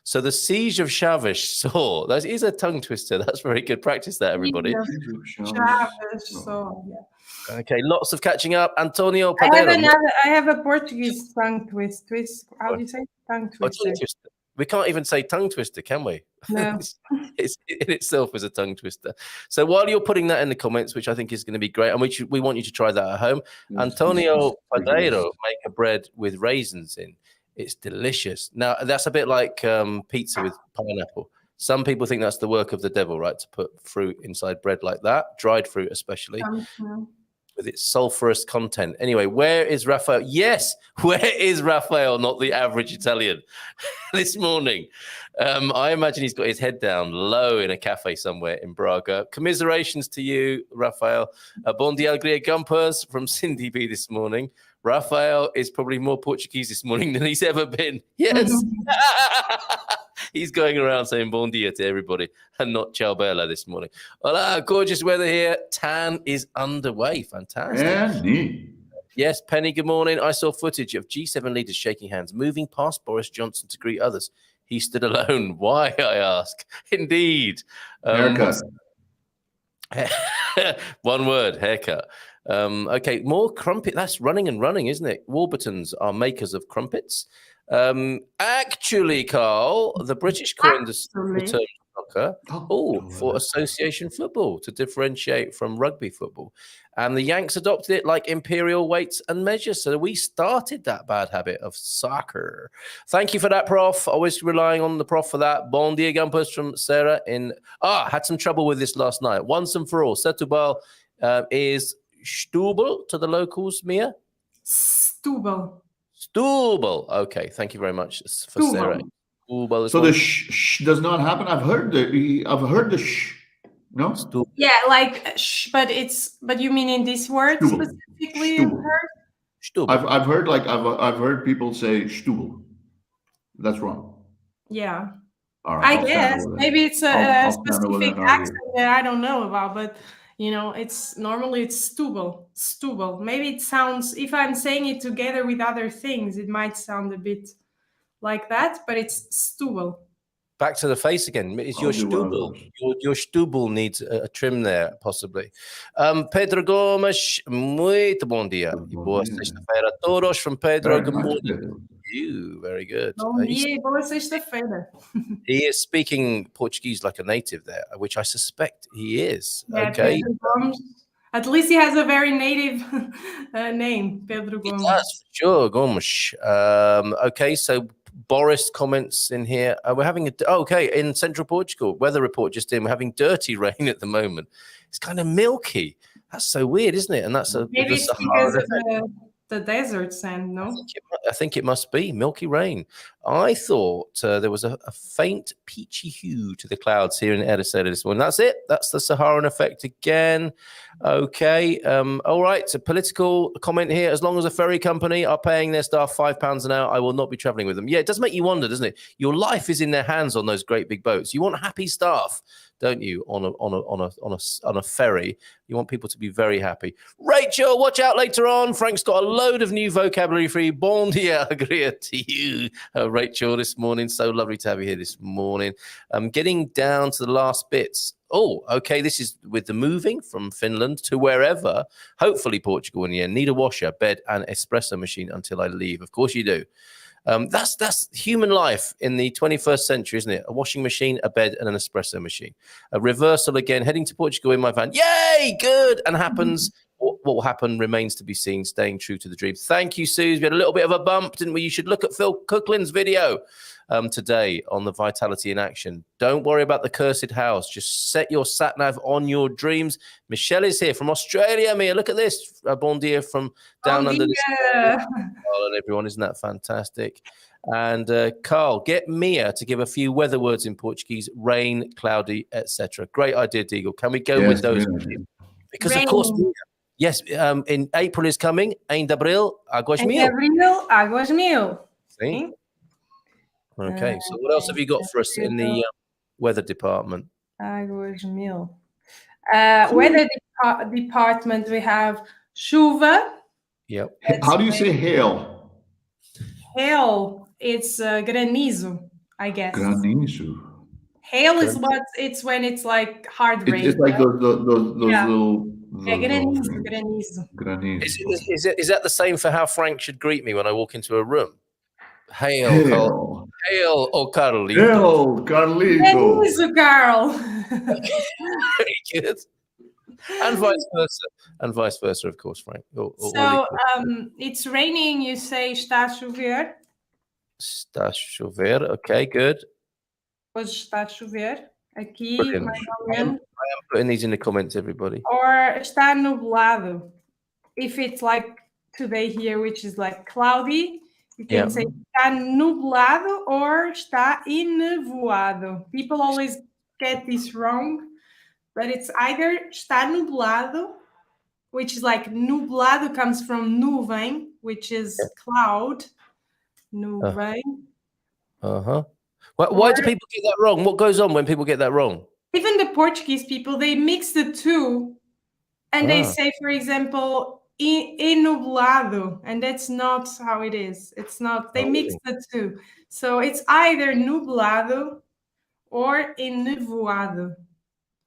So the siege of Chaves saw. That is a tongue twister. That's very good practice there, everybody. Chaves. So yeah. Okay, lots of catching up. Antonio I Padeiro. have a Portuguese tongue twist. How do you say tongue twister? We can't even say tongue twister, can we? No. It's in itself is a tongue twister. So while you're putting that in the comments, which I think is going to be great, and we want you to try that at home, Antonio Padeiro make a bread with raisins in. It's delicious. Now, that's a bit like pizza with pineapple. Some people think that's the work of the devil, right? To put fruit inside bread like that, dried fruit especially, with its sulfurous content. Anyway, where is Raphael? Yes, where is Raphael, not the average Italian, this morning? I imagine he's got his head down low in a cafe somewhere in Braga. Commiserations to you, Raphael. Bon dia, alegria, gumpers from Cindy B this morning. Raphael is probably more Portuguese this morning than he's ever been. Yes. He's going around saying bon dia to everybody and not ciao bella this morning. Hola, gorgeous weather here. Tan is underway. Fantastic. And neat. Yes, Penny, good morning. I saw footage of G7 leaders shaking hands, moving past Boris Johnson to greet others. He stood alone. Why, I ask? Indeed. Haircut. One word, haircut. Okay, more crumpet. That's running and running, isn't it? Warburtons are makers of crumpets. Actually, Carl, the British coined the term soccer for association football to differentiate from rugby football. And the Yanks adopted it like imperial weights and measures. So we started that bad habit of soccer. Thank you for that, Prof. Always relying on the Prof for that. Bon dia, Gumpers from Sarah in... had some trouble with this last night. Once and for all, Setúbal is Stubel to the locals, Mia? Stubel. Stubel. Okay, thank you very much for Sarah. Stubel so the sh does not happen. I've heard the sh. No. Stubel. Yeah, like sh, but you mean in this word specifically? Stubel. I've heard people say Stubel. That's wrong. Yeah. All right, I guess maybe it's a specific accent that I don't know about, but. You know, normally it's Stubel. Maybe it sounds, if I'm saying it together with other things, it might sound a bit like that, but it's Stubel. Back to the face again. Is your Stubel? Your Stubel needs a trim there, possibly. Pedro Gomes, muito bom dia. Boa sexta-feira a todos from Pedro. Good morning. You very good. Bom dia e boa sexta-feira. He is speaking Portuguese like a native there, which I suspect he is. Yeah, okay. Pedro Gomes. At least he has a very native name, Pedro Gomes. That's for sure, Gomes. Okay, so Boris comments in here. We're having in central Portugal, weather report just in. We're having dirty rain at the moment. It's kind of milky. That's so weird, isn't it? And that's maybe it's because of the desert sand, no? I think it must be milky rain. I thought there was a faint peachy hue to the clouds here in Ericeira this morning. That's it. That's the Saharan effect again. Okay. All right. So political comment here. As long as a ferry company are paying their staff £5 an hour, I will not be traveling with them. Yeah, it does make you wonder, doesn't it? Your life is in their hands on those great big boats. You want happy staff, don't you? On a ferry, you want people to be very happy. Rachel, watch out later on. Frank's got a load of new vocabulary for you. Bon dia, alegria to you, Rachel, this morning. So lovely to have you here this morning. Getting down to the last bits. Oh, okay. This is with the moving from Finland to wherever. Hopefully Portugal in the end. Need a washer, bed, and espresso machine until I leave. Of course you do. That's human life in the 21st century, isn't it? A washing machine, a bed, and an espresso machine. A reversal again, heading to Portugal in my van. Yay, good. And happens what will happen remains to be seen, staying true to the dream. Thank you, Suze. We had a little bit of a bump, didn't we? You should look at Phil Cooklin's video today on the Vitality in Action. Don't worry about the cursed house. Just set your sat-nav on your dreams. Michelle is here from Australia, Mia. Look at this. Bon dia from down under this. And everyone, isn't that fantastic? And Carl, get Mia to give a few weather words in Portuguese: rain, cloudy, etc. Great idea, Deagle. Can we go with those? Because rain. Of course, yes. In April is coming. Em de abril, águas mil. Em abril, águas mil. See? Okay. So what else have you got for us in the weather department? Águas mil. Weather department. We have chuva. Yep. How do you say hail? Hail. It's granizo, I guess. Granizo. Hail is it's when it's like hard rain. It's like those little. Granizo. Is that the same for how Frank should greet me when I walk into a room? Hail, hail, oh Carlito. Hail, Carlito. Granizo, Carl. Very good. And vice versa, of course, Frank. It's raining. You say está a chover. Está a chover. Okay, good. Hoje está a chover. Aqui, mais ou I am menos. putting these in the comments, everybody. Or está nublado. If it's like today here, which is like cloudy, you can say está nublado or está enevoado. People always get this wrong, but it's either está nublado, which is like nublado comes from nuvem, which is cloud. Nuvem. Why do people get that wrong? What goes on when people get that wrong? Even the Portuguese people, they mix the two, and they say, for example, enublado, and that's not how it is. It's not. They mix the two, so it's either nublado or enevoado.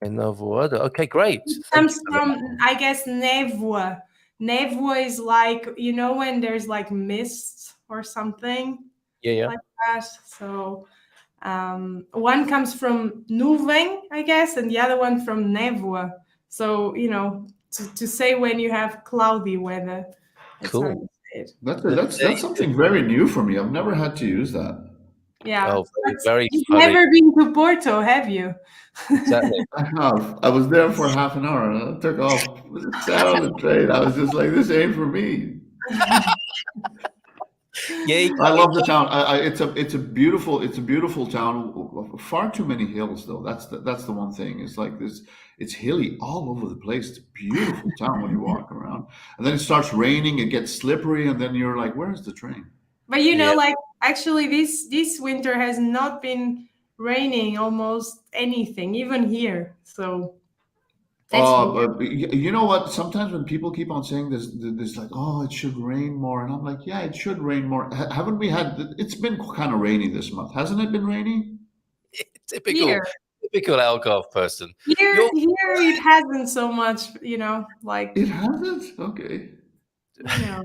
Enevoado. Okay, great. It comes from, I guess, névoa. Névoa is like, you know, when there's like mist or something. Yeah. Like that. So one comes from nuvem, I guess, and the other one from névoa. So, you know, to say when you have cloudy weather. Cool. That's something very new for me. I've never had to use that. Yeah. Oh, very You've funny. never been to Porto, have you? Exactly. I have. I was there for half an hour and I took off. Sat on the train. I was just like, this ain't for me. I love the town. It's a beautiful town. Far too many hills, though. That's the one thing. It's like this. It's hilly all over the place. It's a beautiful town when you walk around, and then it starts raining. It gets slippery, and then you're like, "Where's the train?" But you know, like actually, this winter has not been raining almost anything, even here. So. But you know what? Sometimes when people keep on saying this like, oh, it should rain more, and I'm like, yeah, it should rain more. Haven't we had? It's been kind of rainy this month, hasn't it? Been rainy? Typical Algarve person. Here it hasn't so much, you know, like it hasn't. Okay. No.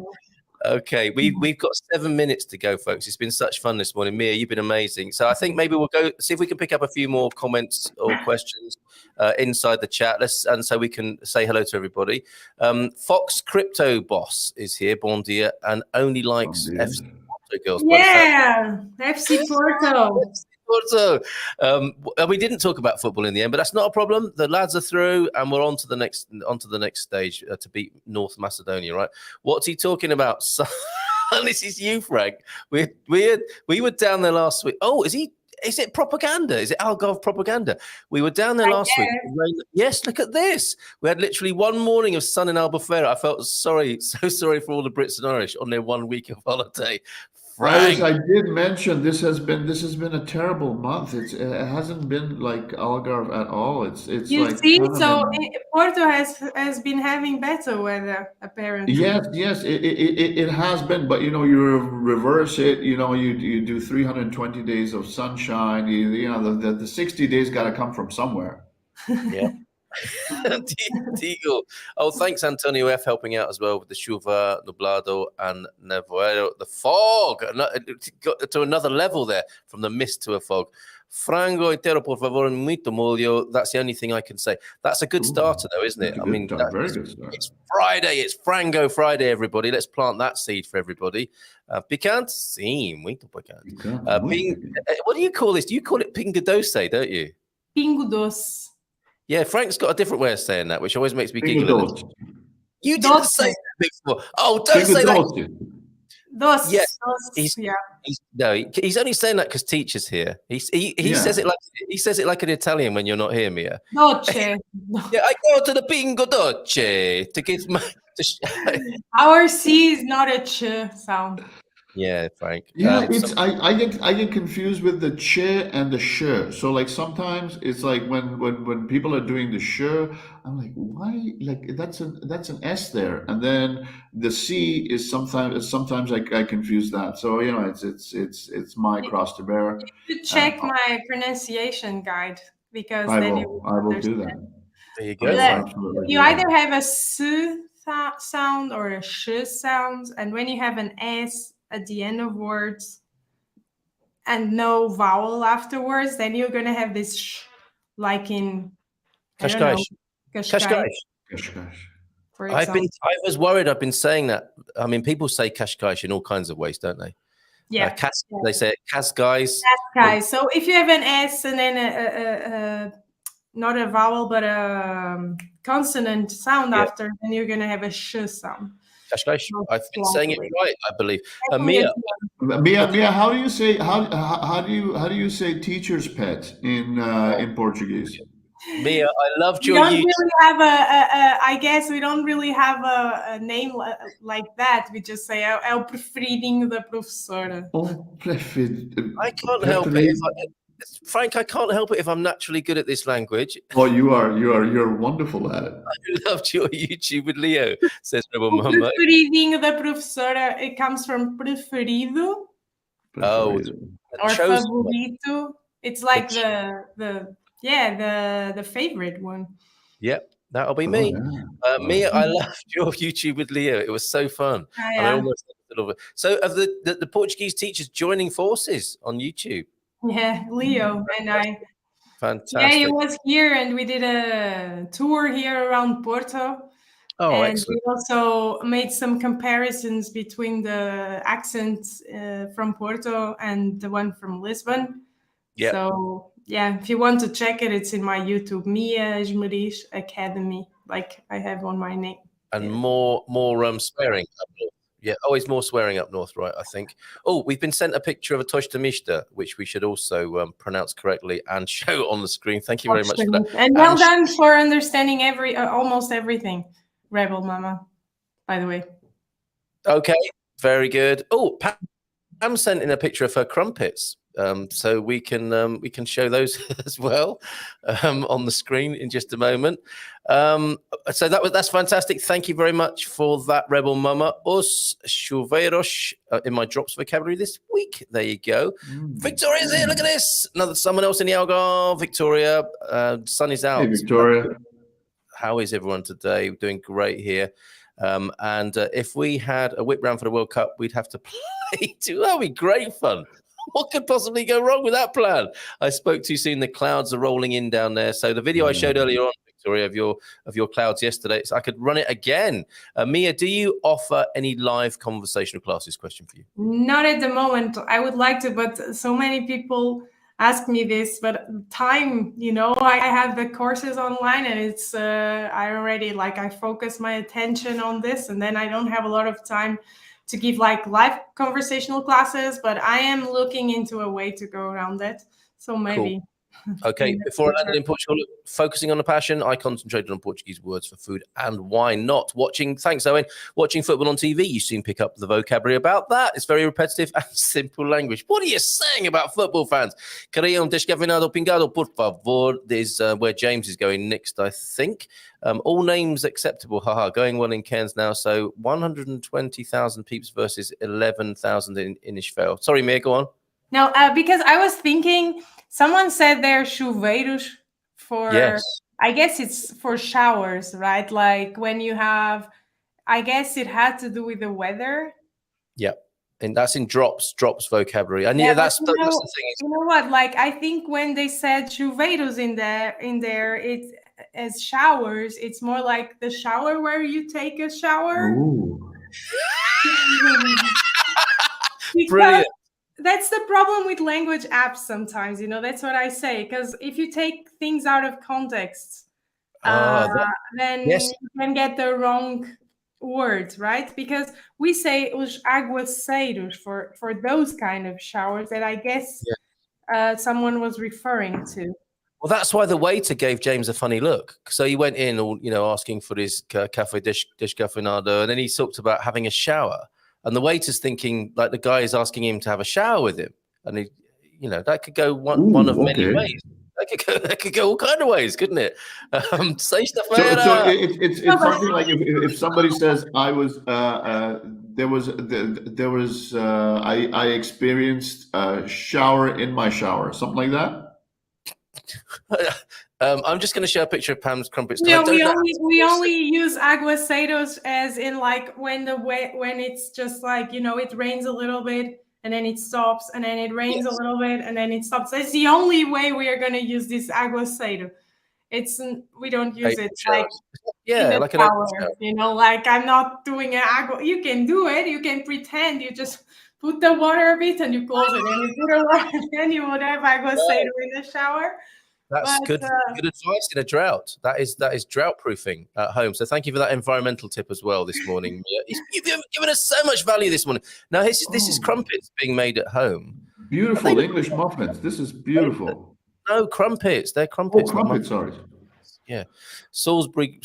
Okay, we've got 7 minutes to go, folks. It's been such fun this morning. Mia, you've been amazing. So I think maybe we'll go see if we can pick up a few more comments or questions inside the chat. And so we can say hello to everybody. Fox Crypto Boss is here, bon dia, and only likes FC Porto girls. Yeah, FC Porto. Porto. We didn't talk about football in the end, but that's not a problem. The lads are through, and we're on to the next stage to beat North Macedonia. Right? What's he talking about? This is you, Frank. We were down there last week. Oh, is it propaganda? Is it Algarve propaganda? We were down there last week. Yes, look at this. We had literally one morning of sun in Albufeira. I felt so sorry for all the Brits and Irish on their 1 week of holiday. Frank. I did mention this has been a terrible month. It hasn't been like Algarve at all. It's you like see, so Porto has been having better weather apparently. Yes, it has been. But you know, you reverse it. You know, you do 320 days of sunshine. You know, the 60 days got to come from somewhere. Yeah. Deagle. Oh, thanks, Antonio F, helping out as well with the chuva, nublado, and nevoeiro. The fog. It got to another level there, from the mist to a fog. Frango entero, por favor, muito molho. That's the only thing I can say. That's a good starter, though, isn't it? I mean, very good start. It's Friday. It's Frango Friday, everybody. Let's plant that seed for everybody. Picante? Sim, muito picante. What do you call this? You call it pingo doce, don't you? Pingo doce. Yeah, Frank's got a different way of saying that, which always makes me giggle. You didn't Doce. say that before. Oh, don't say that. Doce. Yes. Doce, He's only saying that because teacher's here. He says it like an Italian when you're not here, Mia. Dolce. Yeah, I go to the pingo dolce to get my. Our C is not a ch sound. Yeah, Frank. Yeah, I get confused with the ch and the sh. So like sometimes it's like when people are doing the sh, I'm like, why? Like that's an S there, and then the C is sometimes I confuse that. So you know, it's my cross to bear. You should check my pronunciation guide because I will do that. There you go. You either have a S sound or a sh sound, and when you have an S at the end of words and no vowel afterwards, then you're going to have this sh, like in Kashkash. I was worried. I've been saying that. I mean, people say Kashkash in all kinds of ways, don't they? Yeah. They say Kashkais. So if you have an S and then not a vowel, but a consonant sound after, then you're going to have a sh sound. Kashkash. I've been saying it right, I believe. Mia, how do you say how do you say teacher's pet in Portuguese? Mia, I loved your. We don't really have I guess we don't really have a name like that. We just say é o preferidinho da professora. I can't help it. Frank, I can't help it if I'm naturally good at this language. Oh, you're wonderful at it. I loved your YouTube with Leo, says Rebel Mama. Preferidinho da professora, it comes from preferido. Oh, or favorito. It's like the favorite one. Yep, that'll be me. Mia, I loved your YouTube with Leo. It was so fun. And I almost love it. So, of the Portuguese teachers joining forces on YouTube. Yeah, Leo and I. Fantastic. Yeah, he was here and we did a tour here around Porto. Oh, and excellent. We also made some comparisons between the accents from Porto and the one from Lisbon. Yeah. So, yeah, if you want to check it, it's in my YouTube, Mia Esmeriz Academy, like I have on my name. And more swearing up north. Yeah, always more swearing up north, right, I think. Oh, we've been sent a picture of a Toshta Mishta, which we should also pronounce correctly and show on the screen. Thank you very much for that. And well done for understanding almost everything, Rebel Mama, by the way. Okay, very good. Oh, Pam sent in a picture of her crumpets. So we can show those as well on the screen in just a moment. So that's fantastic. Thank you very much for that, Rebel Mama. Os chuveiros in my drops vocabulary this week. There you go. Victoria's here. Look at this. Someone else in the Algarve. Victoria. Sun is out. Hey, Victoria. How is everyone today? We're doing great here. And if we had a whip round for the World Cup, we'd have to play too. That'd be great fun. What could possibly go wrong with that plan? I spoke too soon. The clouds are rolling in down there. So the video I showed earlier on, Victoria, of your clouds yesterday, so I could run it again. Mia, do you offer any live conversational classes? Question for you. Not at the moment. I would like to, but so many people ask me this. But time, I have the courses online, and it's I focus my attention on this, and then I don't have a lot of time to give like live conversational classes, but I am looking into a way to go around that. So maybe. Cool. Okay, before I landed in Portugal, focusing on the passion, I concentrated on Portuguese words for food and why not. Thanks, Owen. Watching football on TV, you soon pick up the vocabulary about that. It's very repetitive and simple language. What are you saying about football fans? Queriam descafeinado pingado, por favor. There's where James is going next, I think. All names acceptable. Haha, going well in Cairns now. So 120,000 peeps versus 11,000 in Ishvale. Sorry, Mia, go on. No, because I was thinking, someone said they're chuveiros for I guess it's for showers, right? Like when you have, I guess it had to do with the weather. Yeah. And that's in drops vocabulary. And Yeah, yeah, but that's the thing. you know what? Like I think when they said chuveiros in there, it's as showers. It's more like the shower where you take a shower. Ooh. Brilliant. That's the problem with language apps sometimes, that's what I say. Because if you take things out of context, then yes. you can get the wrong words, right? Because we say os aguaceiros for those kind of showers that I guess someone was referring to. Well, that's why the waiter gave James a funny look. So he went in, all asking for his café descafeinado, and then he talked about having a shower. And the waiter's thinking like the guy is asking him to have a shower with him, and he, that could go one of many ways. That could go all kind of ways, couldn't it? Say stuff. So it's something like if somebody says I experienced a shower in my shower, something like that. I'm just going to show a picture of Pam's crumpets. Yeah, we only use aguaceiros as in like when it's just like it rains a little bit and then it stops, and then it rains a little bit and then it stops. That's the only way we are going to use this aguaceiro. We don't use it like like shower, like I'm not doing an agua. You can do it. You can pretend. You just put the water a bit and you close it, and you put the water, and then you would have aguaceiro in the shower. That's good advice in a drought. That is drought proofing at home. So thank you for that environmental tip as well this morning. You've given us so much value this morning. Now this is crumpets being made at home. Beautiful English muffins. This is beautiful. No, crumpets. They're crumpets. Oh, crumpets, sorry. Yeah, Salisbury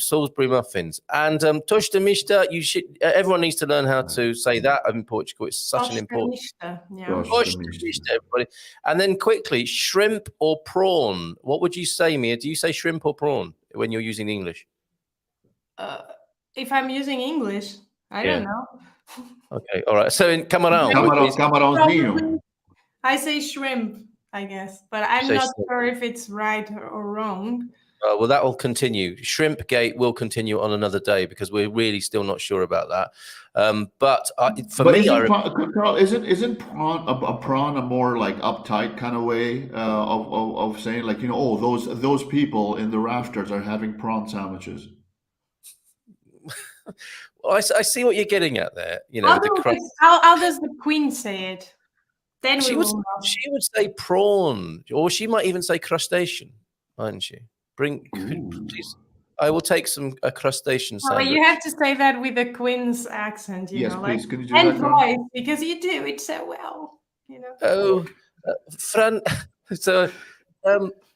muffins. And tosta mista, everyone needs to learn how to say that in Portugal. It's such an important. Tosta mista, everybody. And then quickly, shrimp or prawn. What would you say, Mia? Do you say shrimp or prawn when you're using English? If I'm using English, I don't know. Okay, all right. So in camarão, I say shrimp, I guess, but I'm not sure if it's right or wrong. Well, that will continue. Shrimp Gate will continue on another day because we're really still not sure about that. But me, isn't prawn a more like uptight kind of way of saying like those people in the rafters are having prawn sandwiches? Well, I see what you're getting at there. How does the Queen say it? Then she would say prawn, or she might even say crustacean, mightn't she? Please. I will take a crustacean sandwich. But you have to say that with the Queen's accent, yes, please. Could you do and voice, because you do it so well,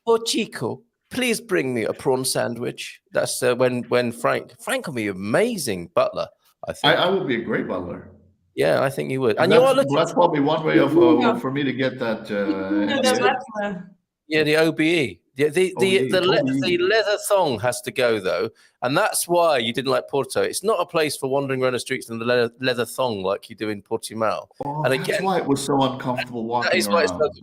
Oh, Chico, please bring me a prawn sandwich. That's when Frank will be an amazing butler. I think I would be a great butler. Yeah, I think you would. And that's probably one way for me to get that. The OBE. The leather thong has to go though, and that's why you didn't like Porto. It's not a place for wandering around the streets in the leather thong like you do in Portimao. And again, that's why it was so uncomfortable walking that is around.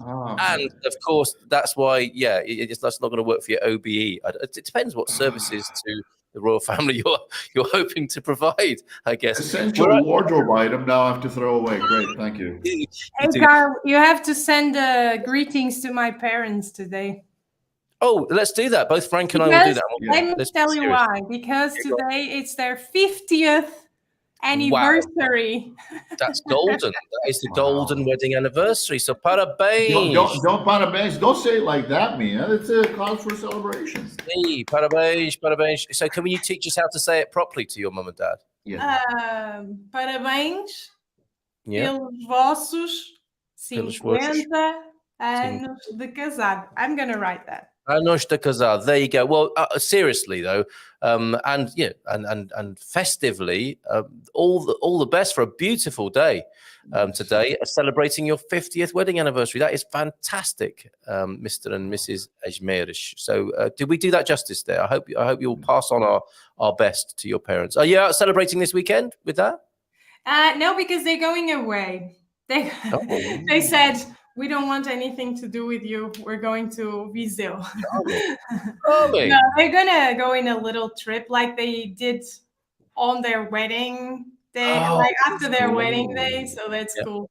And of course, that's why that's not going to work for your OBE. It depends what services to the royal family you're hoping to provide, I guess. Essential wardrobe item now I have to throw away. Great, thank you. Hey, Carl, you have to send greetings to my parents today. Oh, let's do that. Both Frank and I will do that. Let me tell you why. Because today it's their 50th anniversary. Wow. That's golden. That is the golden wedding anniversary. So parabéns. Don't parabéns. Don't say it like that, Mia. It's a cause for celebration. Hey, parabéns. So can you teach us how to say it properly to your mum and dad? Yeah. Parabéns pelos vossos 50 anos de casado. I'm going to write that. Anos de casado. There you go. Well, seriously though, and festively, all the best for a beautiful day today, celebrating your 50th wedding anniversary. That is fantastic, Mr. and Mrs. Esmeriz. So, did we do that justice there? I hope you'll pass on our best to your parents. Are you out celebrating this weekend with that? No, because they're going away. They said we don't want anything to do with you. We're going to Viseu. Charming. No, they're gonna go in a little trip like they did on their wedding day, like after their wedding day. So that's cool.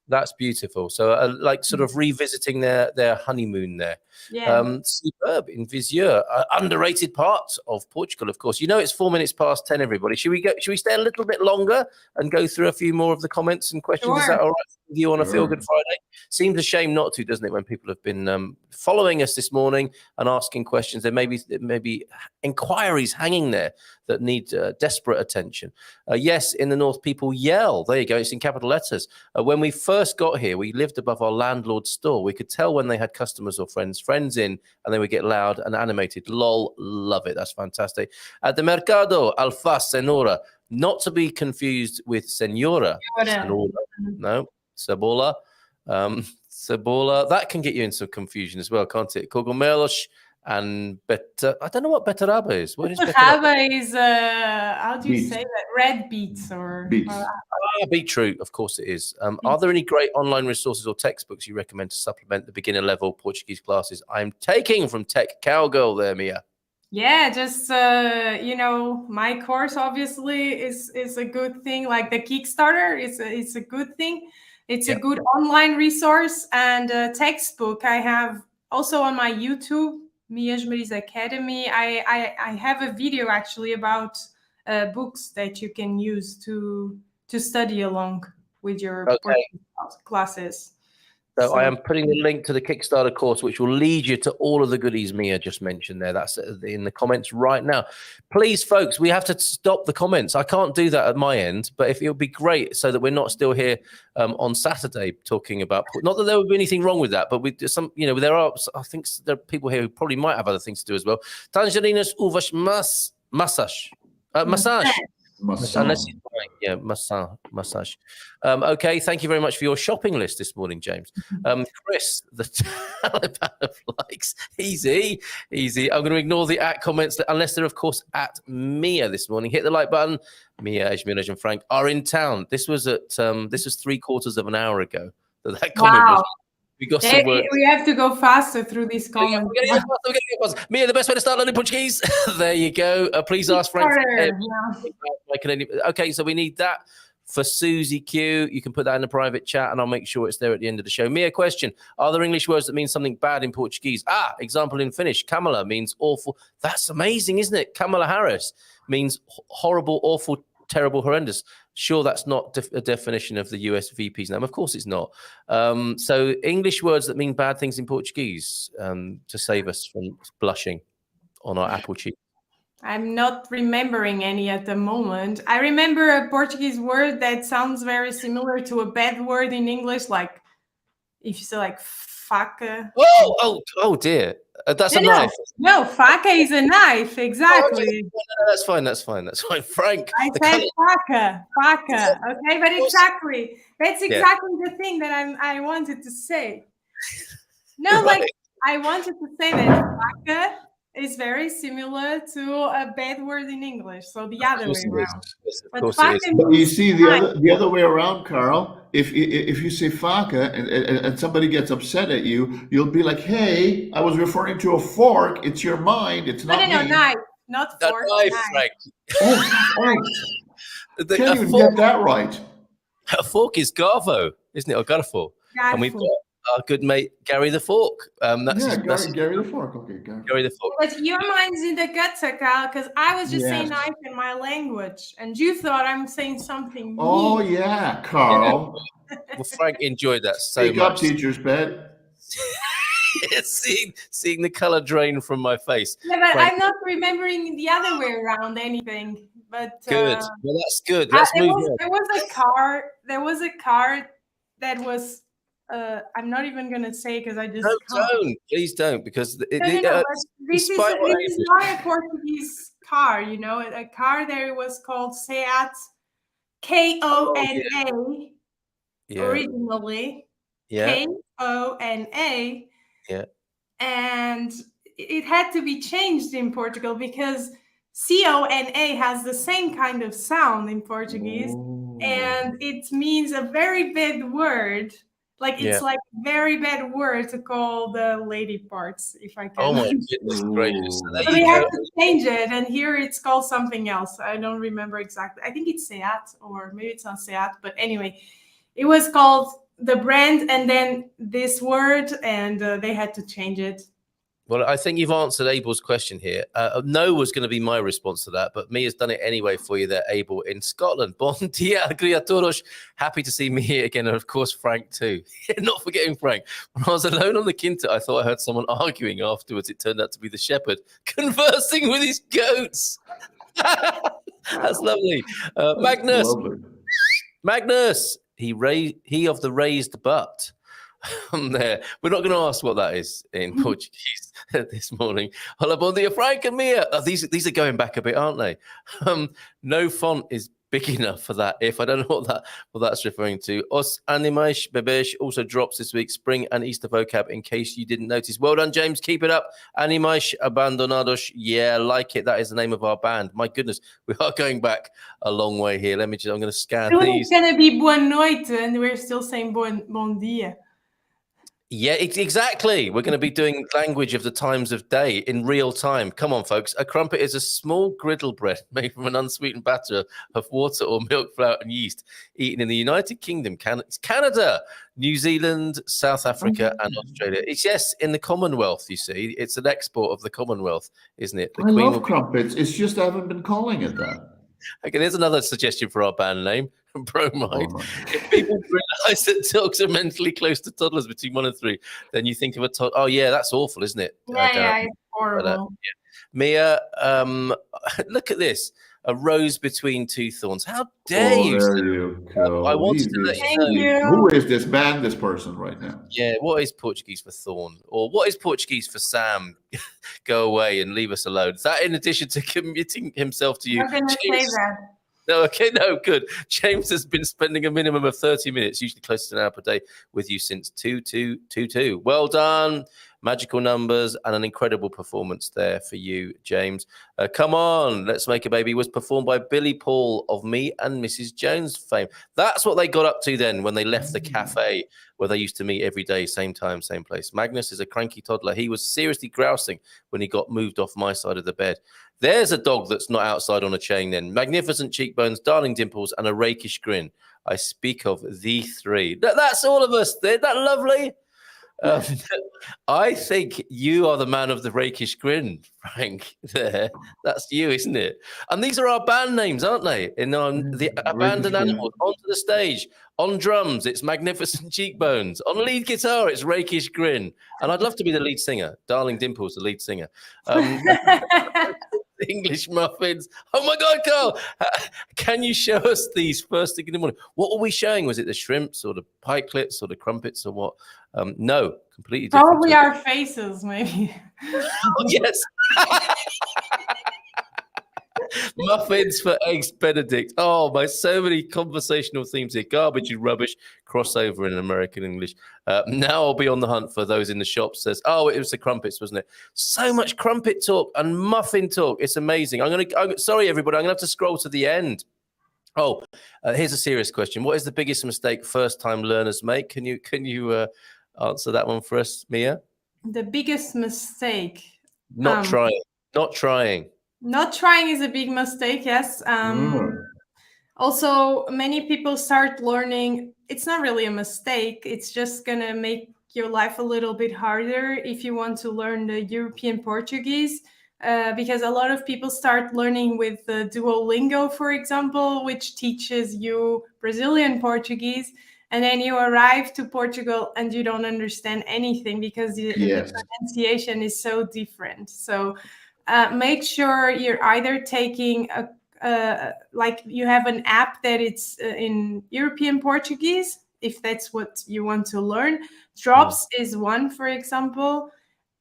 That's beautiful. So, like, sort of revisiting their honeymoon there. Yeah. Superb in Viseu, underrated part of Portugal, of course. You know, it's 4 minutes past 10. Everybody, should we stay a little bit longer and go through a few more of the comments and questions? Sure. Is that all right with you on a Feel Good Friday? Seems a shame not to, doesn't it? When people have been following us this morning and asking questions, there may be inquiries hanging there that need desperate attention. Yes, in the north, people yell. There you go. It's in capital letters. When we first got here, we lived above our landlord's store. We could tell when they had customers or friends in, and they would get loud and animated. Lol, love it. That's fantastic. At the Mercado, alfaz, senora, not to be confused with senora. Senora. No, cebola. Cebola. That can get you in some confusion as well, can't it? Cogumelos and I don't know what beterraba is. What is beterraba? Beterraba is how do you say that? Red beets or beets. Beetroot, of course it is. Are there any great online resources or textbooks you recommend to supplement the beginner level Portuguese classes I'm taking from Tech Cowgirl there, Mia? Yeah, just my course obviously is a good thing. Like the Kickstarter it's a good thing. It's a good online resource, and a textbook I have also on my YouTube, Esmeriz Academy. I have a video actually about books that you can use to study along with your Portuguese classes. So I am putting the link to the Kickstarter course, which will lead you to all of the goodies Mia just mentioned there. That's in the comments right now. Please, folks, we have to stop the comments. I can't do that at my end, but if it would be great so that we're not still here on Saturday talking about, not that there would be anything wrong with that, but there are, I think there are people here who probably might have other things to do as well. Tangerinas uvas massage. Unless you're buying, massage. Okay, thank you very much for your shopping list this morning, James. Chris, the Taliban of likes. Easy. I'm going to ignore the at comments unless they're, of course, at Mia this morning. Hit the like button. Mia, Esmeriz, and Frank are in town. This was at 3/4 of an hour ago that comment was. We got some work. We have to go faster through these comments. We're gonna get faster. Mia, the best way to start learning Portuguese. There you go. Please ask Frank. Okay, so we need that for Susie Q. You can put that in the private chat, and I'll make sure it's there at the end of the show. Mia, question: are there English words that mean something bad in Portuguese? Example in Finnish, Kamala means awful. That's amazing, isn't it? Kamala Harris means horrible, awful, terrible, horrendous. Sure, that's not a definition of the US VP's name. Of course it's not. So English words that mean bad things in Portuguese to save us from blushing on our apple cheek. I'm not remembering any at the moment. I remember a Portuguese word that sounds very similar to a bad word in English, like if you say like faca. Oh dear. That's a knife. No, faca is a knife. Exactly. That's fine. Frank. I said faca. Okay, but exactly. That's exactly the thing that I wanted to say. No, right. Like I wanted to say that faca is very similar to a bad word in English. So the other way around. But you see the other way around, Carl. If you say faca and somebody gets upset at you, you'll be like, "Hey, I was referring to a fork. It's your mind. It's not me." No, knife, not fork. Knife, Frank. Can't even get that right. A fork is garfo, isn't it? Or garfo. And we've got our good mate Gary the Fork. Gary the Fork. Okay, Gary the Fork. But your mind's in the gutter, Carl, because I was just saying knife in my language, and you thought I'm saying something. Oh yeah, Carl. Well, Frank enjoyed that so much. Up, teacher's pet. seeing the color drain from my face. Yeah, but Frank, I'm not remembering the other way around anything. But good. Well, that's good. Let's move on. There was a car that was. I'm not even going to say because I just please don't, because this is not a Portuguese car, a car there was called Seat Kona originally. Kona. Yeah. And it had to be changed in Portugal because Cona has the same kind of sound in Portuguese, and it means a very bad word. Like it's like a very bad word to call the lady parts, if I can. Oh my goodness gracious! So So there they you had go. to change it, and here it's called something else. I don't remember exactly. I think it's Seat, or maybe it's not Seat, but anyway, it was called the brand, and then this word, and they had to change it. Well, I think you've answered Abel's question here. No was going to be my response to that, but Mia's done it anyway for you there, Abel, in Scotland. Bon dia, criaturas. Happy to see Mia again, and of course, Frank too. Not forgetting Frank. When I was alone on the Quinta, I thought I heard someone arguing. Afterwards, it turned out to be the shepherd conversing with his goats. That's lovely. Magnus. Lovely. Magnus. He of the raised butt. There. We're not going to ask what that is in Portuguese this morning. Hola, bom dia, Frank and Mia. Oh, these are going back a bit, aren't they? No font is big enough for that. If I don't know what that's referring to. Os animais bebês also drops this week. Spring and Easter vocab. In case you didn't notice. Well done, James. Keep it up. Animais abandonados. Yeah, like it. That is the name of our band. My goodness, we are going back a long way here. I'm going to scan these. It's going to be boa noite, and we're still saying bon dia. Yeah, exactly. We're going to be doing language of the times of day in real time. Come on, folks. A crumpet is a small griddle bread made from an unsweetened batter of water or milk, flour, and yeast, eaten in the United Kingdom, Canada, New Zealand, South Africa, and Australia. It's, yes, in the Commonwealth, you see. It's an export of the Commonwealth, isn't it? I love crumpets. It's just I haven't been calling it that. Okay, there's another suggestion for our band name. Bromide. If people realize that dogs are mentally close to toddlers between 1 and 3, then you think of a toddler. Oh, yeah, that's awful, isn't it? Yeah, it's horrible. Mia, look at this. A rose between two thorns. How dare you? There you go. I wanted to let you know. Who is this man, this person right now? Yeah, what is Portuguese for thorn? Or what is Portuguese for Sam? Go away and leave us alone. Is that in addition to committing himself to you? I'm going to say that. No, okay, no, good. James has been spending a minimum of 30 minutes, usually close to an hour per day, with you since 2222. Well done. Magical numbers and an incredible performance there for you, James. Come on, Let's Make a Baby was performed by Billy Paul of Me and Mrs. Jones fame. That's what they got up to then when they left the cafe where they used to meet every day, same time, same place. Magnus is a cranky toddler. He was seriously grousing when he got moved off my side of the bed. There's a dog that's not outside on a chain then. Magnificent cheekbones, darling dimples, and a rakish grin. I speak of the three. That's all of us. Isn't that lovely? I think you are the man of the rakish grin, Frank. There, that's you, isn't it? And these are our band names, aren't they? In the Abandoned Animals, onto the stage. On drums, it's Magnificent Cheekbones. On lead guitar, it's Rakish Grin. And I'd love to be the lead singer. Darling Dimples, the lead singer. English muffins. Oh my God, Carl! Can you show us these first thing in the morning? What were we showing? Was it the shrimps or the pikelets or the crumpets or what? No, completely different. Probably our faces, maybe. Oh, yes. Muffins for eggs Benedict. Oh, my, so many conversational themes here. Garbage and rubbish, crossover in American English. Now I'll be on the hunt for those in the shop. Says, oh, it was the crumpets, wasn't it? So much crumpet talk and muffin talk. It's amazing. Sorry, everybody. I'm going to have to scroll to the end. Oh, here's a serious question. What is the biggest mistake first-time learners make? Can you answer that one for us, Mia? The biggest mistake. Not trying. Not trying. Not trying is a big mistake, yes. Also, many people start learning. It's not really a mistake. It's just going to make your life a little bit harder if you want to learn the European Portuguese, because a lot of people start learning with the Duolingo, for example, which teaches you Brazilian Portuguese. And then you arrive to Portugal and you don't understand anything because the pronunciation is so different. So make sure you're either taking like you have an app that it's in European Portuguese, if that's what you want to learn. Drops is one, for example,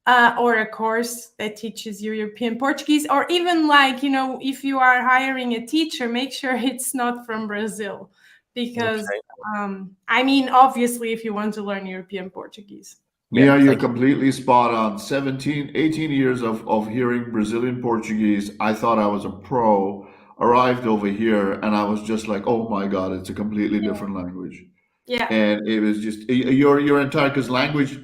or a course that teaches you European Portuguese, or even like, if you are hiring a teacher, make sure it's not from Brazil, because obviously if you want to learn European Portuguese. Yeah, you're completely spot on. 18 years of hearing Brazilian Portuguese. I thought I was a pro, arrived over here, and I was just like, oh my God, it's a completely different language. Yeah. And it was just your entire, because language,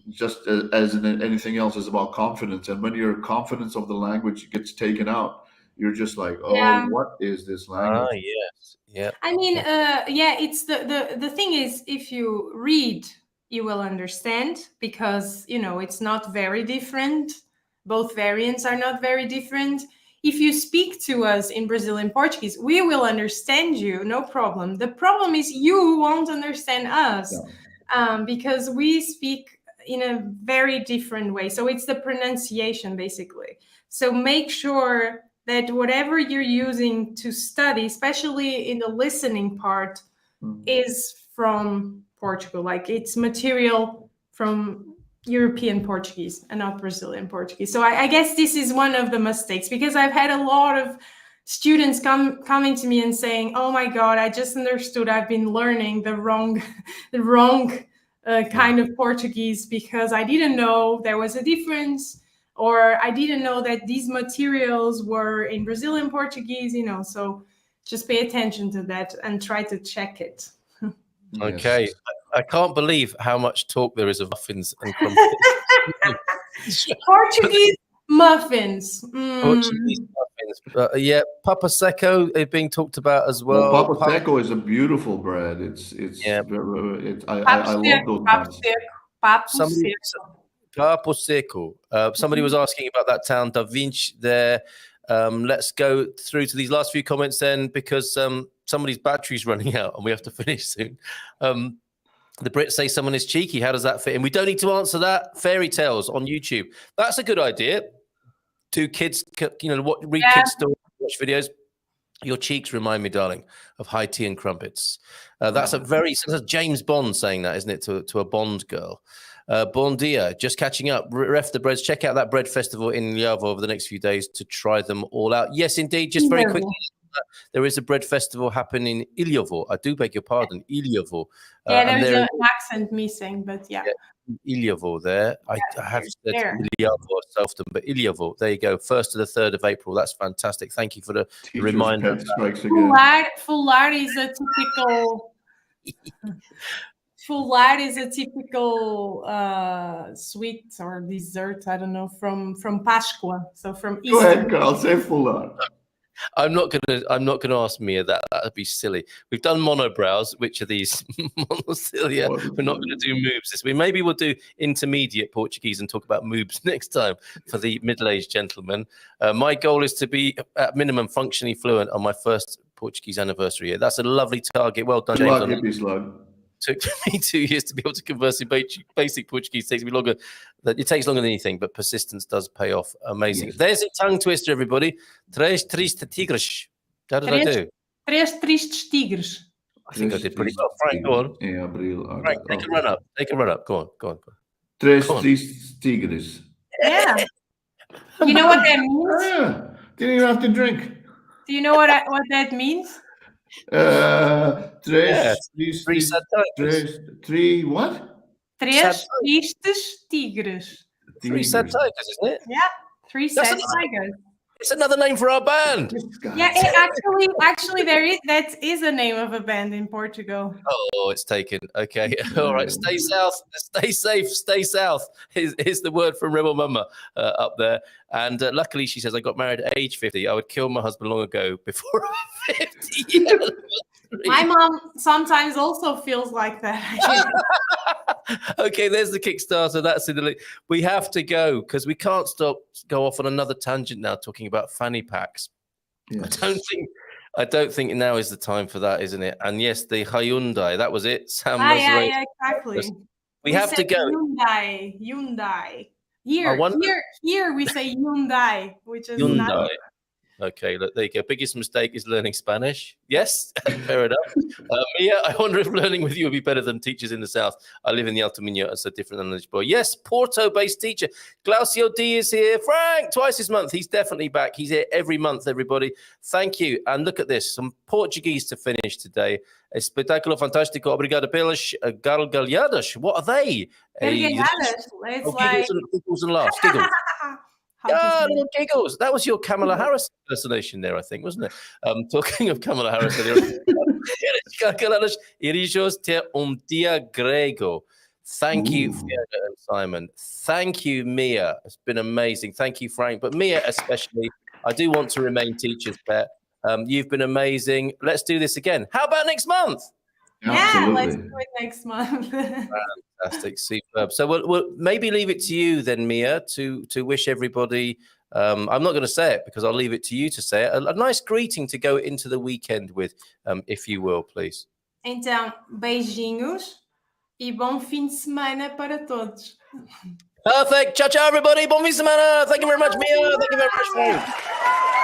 just as in anything else, is about confidence. And when your confidence of the language gets taken out, you're just like, oh, Yeah. what is this Ah, language? yes. Yeah. I mean, yeah, it's the thing is, if you read, you will understand, because, you know, it's not very different. Both variants are not very different. If you speak to us in Brazilian Portuguese, we will understand you, no problem. The problem is you won't understand us, because we speak in a very different way. So it's the pronunciation, basically. So make sure that whatever you're using to study, especially in the listening part, is from Portugal. Like, it's material from European Portuguese and not Brazilian Portuguese. So I guess this is one of the mistakes, because I've had a lot of students coming to me and saying, oh my God, I just understood I've been learning the wrong kind of Portuguese, because I didn't know there was a difference, or I didn't know that these materials were in Brazilian Portuguese, you know. So just pay attention to that and try to check it. Okay. Yes. I can't believe how much talk there is of muffins and crumpets. Portuguese muffins. Portuguese muffins. Yeah, Papa Seco is being talked about as well. Papa Seco is a beautiful bread. I love those buns. Papo Seco. Somebody was asking about that town, Da Vinci there. Let's go through to these last few comments then, because somebody's battery's running out and we have to finish soon. The Brits say someone is cheeky. How does that fit in? We don't need to answer that. Fairy tales on YouTube. That's a good idea. Do kids, read kids' stories, watch videos. Your cheeks remind me, darling, of high tea and crumpets. That's James Bond saying that, isn't it, to a Bond girl? Bon dia, just catching up. Ref the breads. Check out that bread festival in Algarve over the next few days to try them all out. Yes, indeed. Just very quickly, there is a bread festival happening in Iliovo. I do beg your pardon, Iliovo. Yeah, there's an accent missing, but yeah. Iliovo there. I have said Iliovo so often, but Iliovo, there you go. 1st to the 3rd of April. That's fantastic. Thank you for the reminder. Fular is a typical... Fular is a typical sweet or dessert, I don't know, from Pascua. So from Easter. Go ahead, Carl, say fular. I'm not gonna ask Mia that. That'd be silly. We've done monobrows, which are these monocilia. We're not going to do moobs this week. Maybe we'll do intermediate Portuguese and talk about moobs next time for the middle-aged gentlemen. My goal is to be at minimum functionally fluent on my first Portuguese anniversary year. That's a lovely target. Well done, James. Took me 2 years to be able to converse in basic Portuguese. It takes me longer. It takes longer than anything, but persistence does pay off. Amazing. Yes. There's a tongue twister, everybody. Três tristes tigres. How did I do? Três tristes tigres. I think I did pretty well. Frank, go on. Frank, take a run up. Take a run up. Go on. Três tristes tigres. Yeah. You know what that means? Didn't even have to drink. Do you know what that means? Three what? Três tristes tigres. 3 sad tigers, isn't it? Yeah, 3 sad tigers. It's another name for our band. Yeah, actually, that is a name of a band in Portugal. Oh, it's taken. Okay, all right. Stay south. Stay safe. Stay south. Is the word from Rebel Mama up there. And luckily, she says, I got married at age 50. I would kill my husband long ago before I'm 50 years. My mom sometimes also feels like that. Okay, there's the Kickstarter. That's in the link. We have to go because we can't go off on another tangent now talking about fanny packs. Yes. I don't think now is the time for that, isn't it? And yes, the Hyundai, that was it. Sam yeah, exactly. We have to go. Hyundai. Here we say Hyundai, which is Hyundai. Not... Okay, look, there you go. Biggest mistake is learning Spanish. Yes, fair enough. Mia, I wonder if learning with you would be better than teachers in the south. I live in the Alto Minho, it's a different than Lisboa. Yes, Porto-based teacher. Glaucio D is here. Frank, twice this month. He's definitely back. He's here every month, everybody. Thank you. And look at this, some Portuguese to finish today. Espetáculo fantástico. Obrigado pelas gargalhadas. What are they? Gargalhadas. It's like... Giggles and laughs. Giggles. Little giggles. That was your Kamala Harris impersonation there, I think, wasn't it? Talking of Kamala Harris, Irijos te dia grego. Thank you, Fiona and Simon. Thank you, Mia. It's been amazing. Thank you, Frank. But Mia, especially, I do want to remain teacher's pet. You've been amazing. Let's do this again. How about next month? Yeah, let's do it next month. Fantastic, superb. So we'll maybe leave it to you then, Mia, to wish everybody. I'm not going to say it because I'll leave it to you to say it. A nice greeting to go into the weekend with, if you will, please. Então, beijinhos e bom fim de semana para todos. Perfect. Ciao, ciao, everybody. Bom fim de semana. Thank you very much, Mia. Thank you very much, Frank.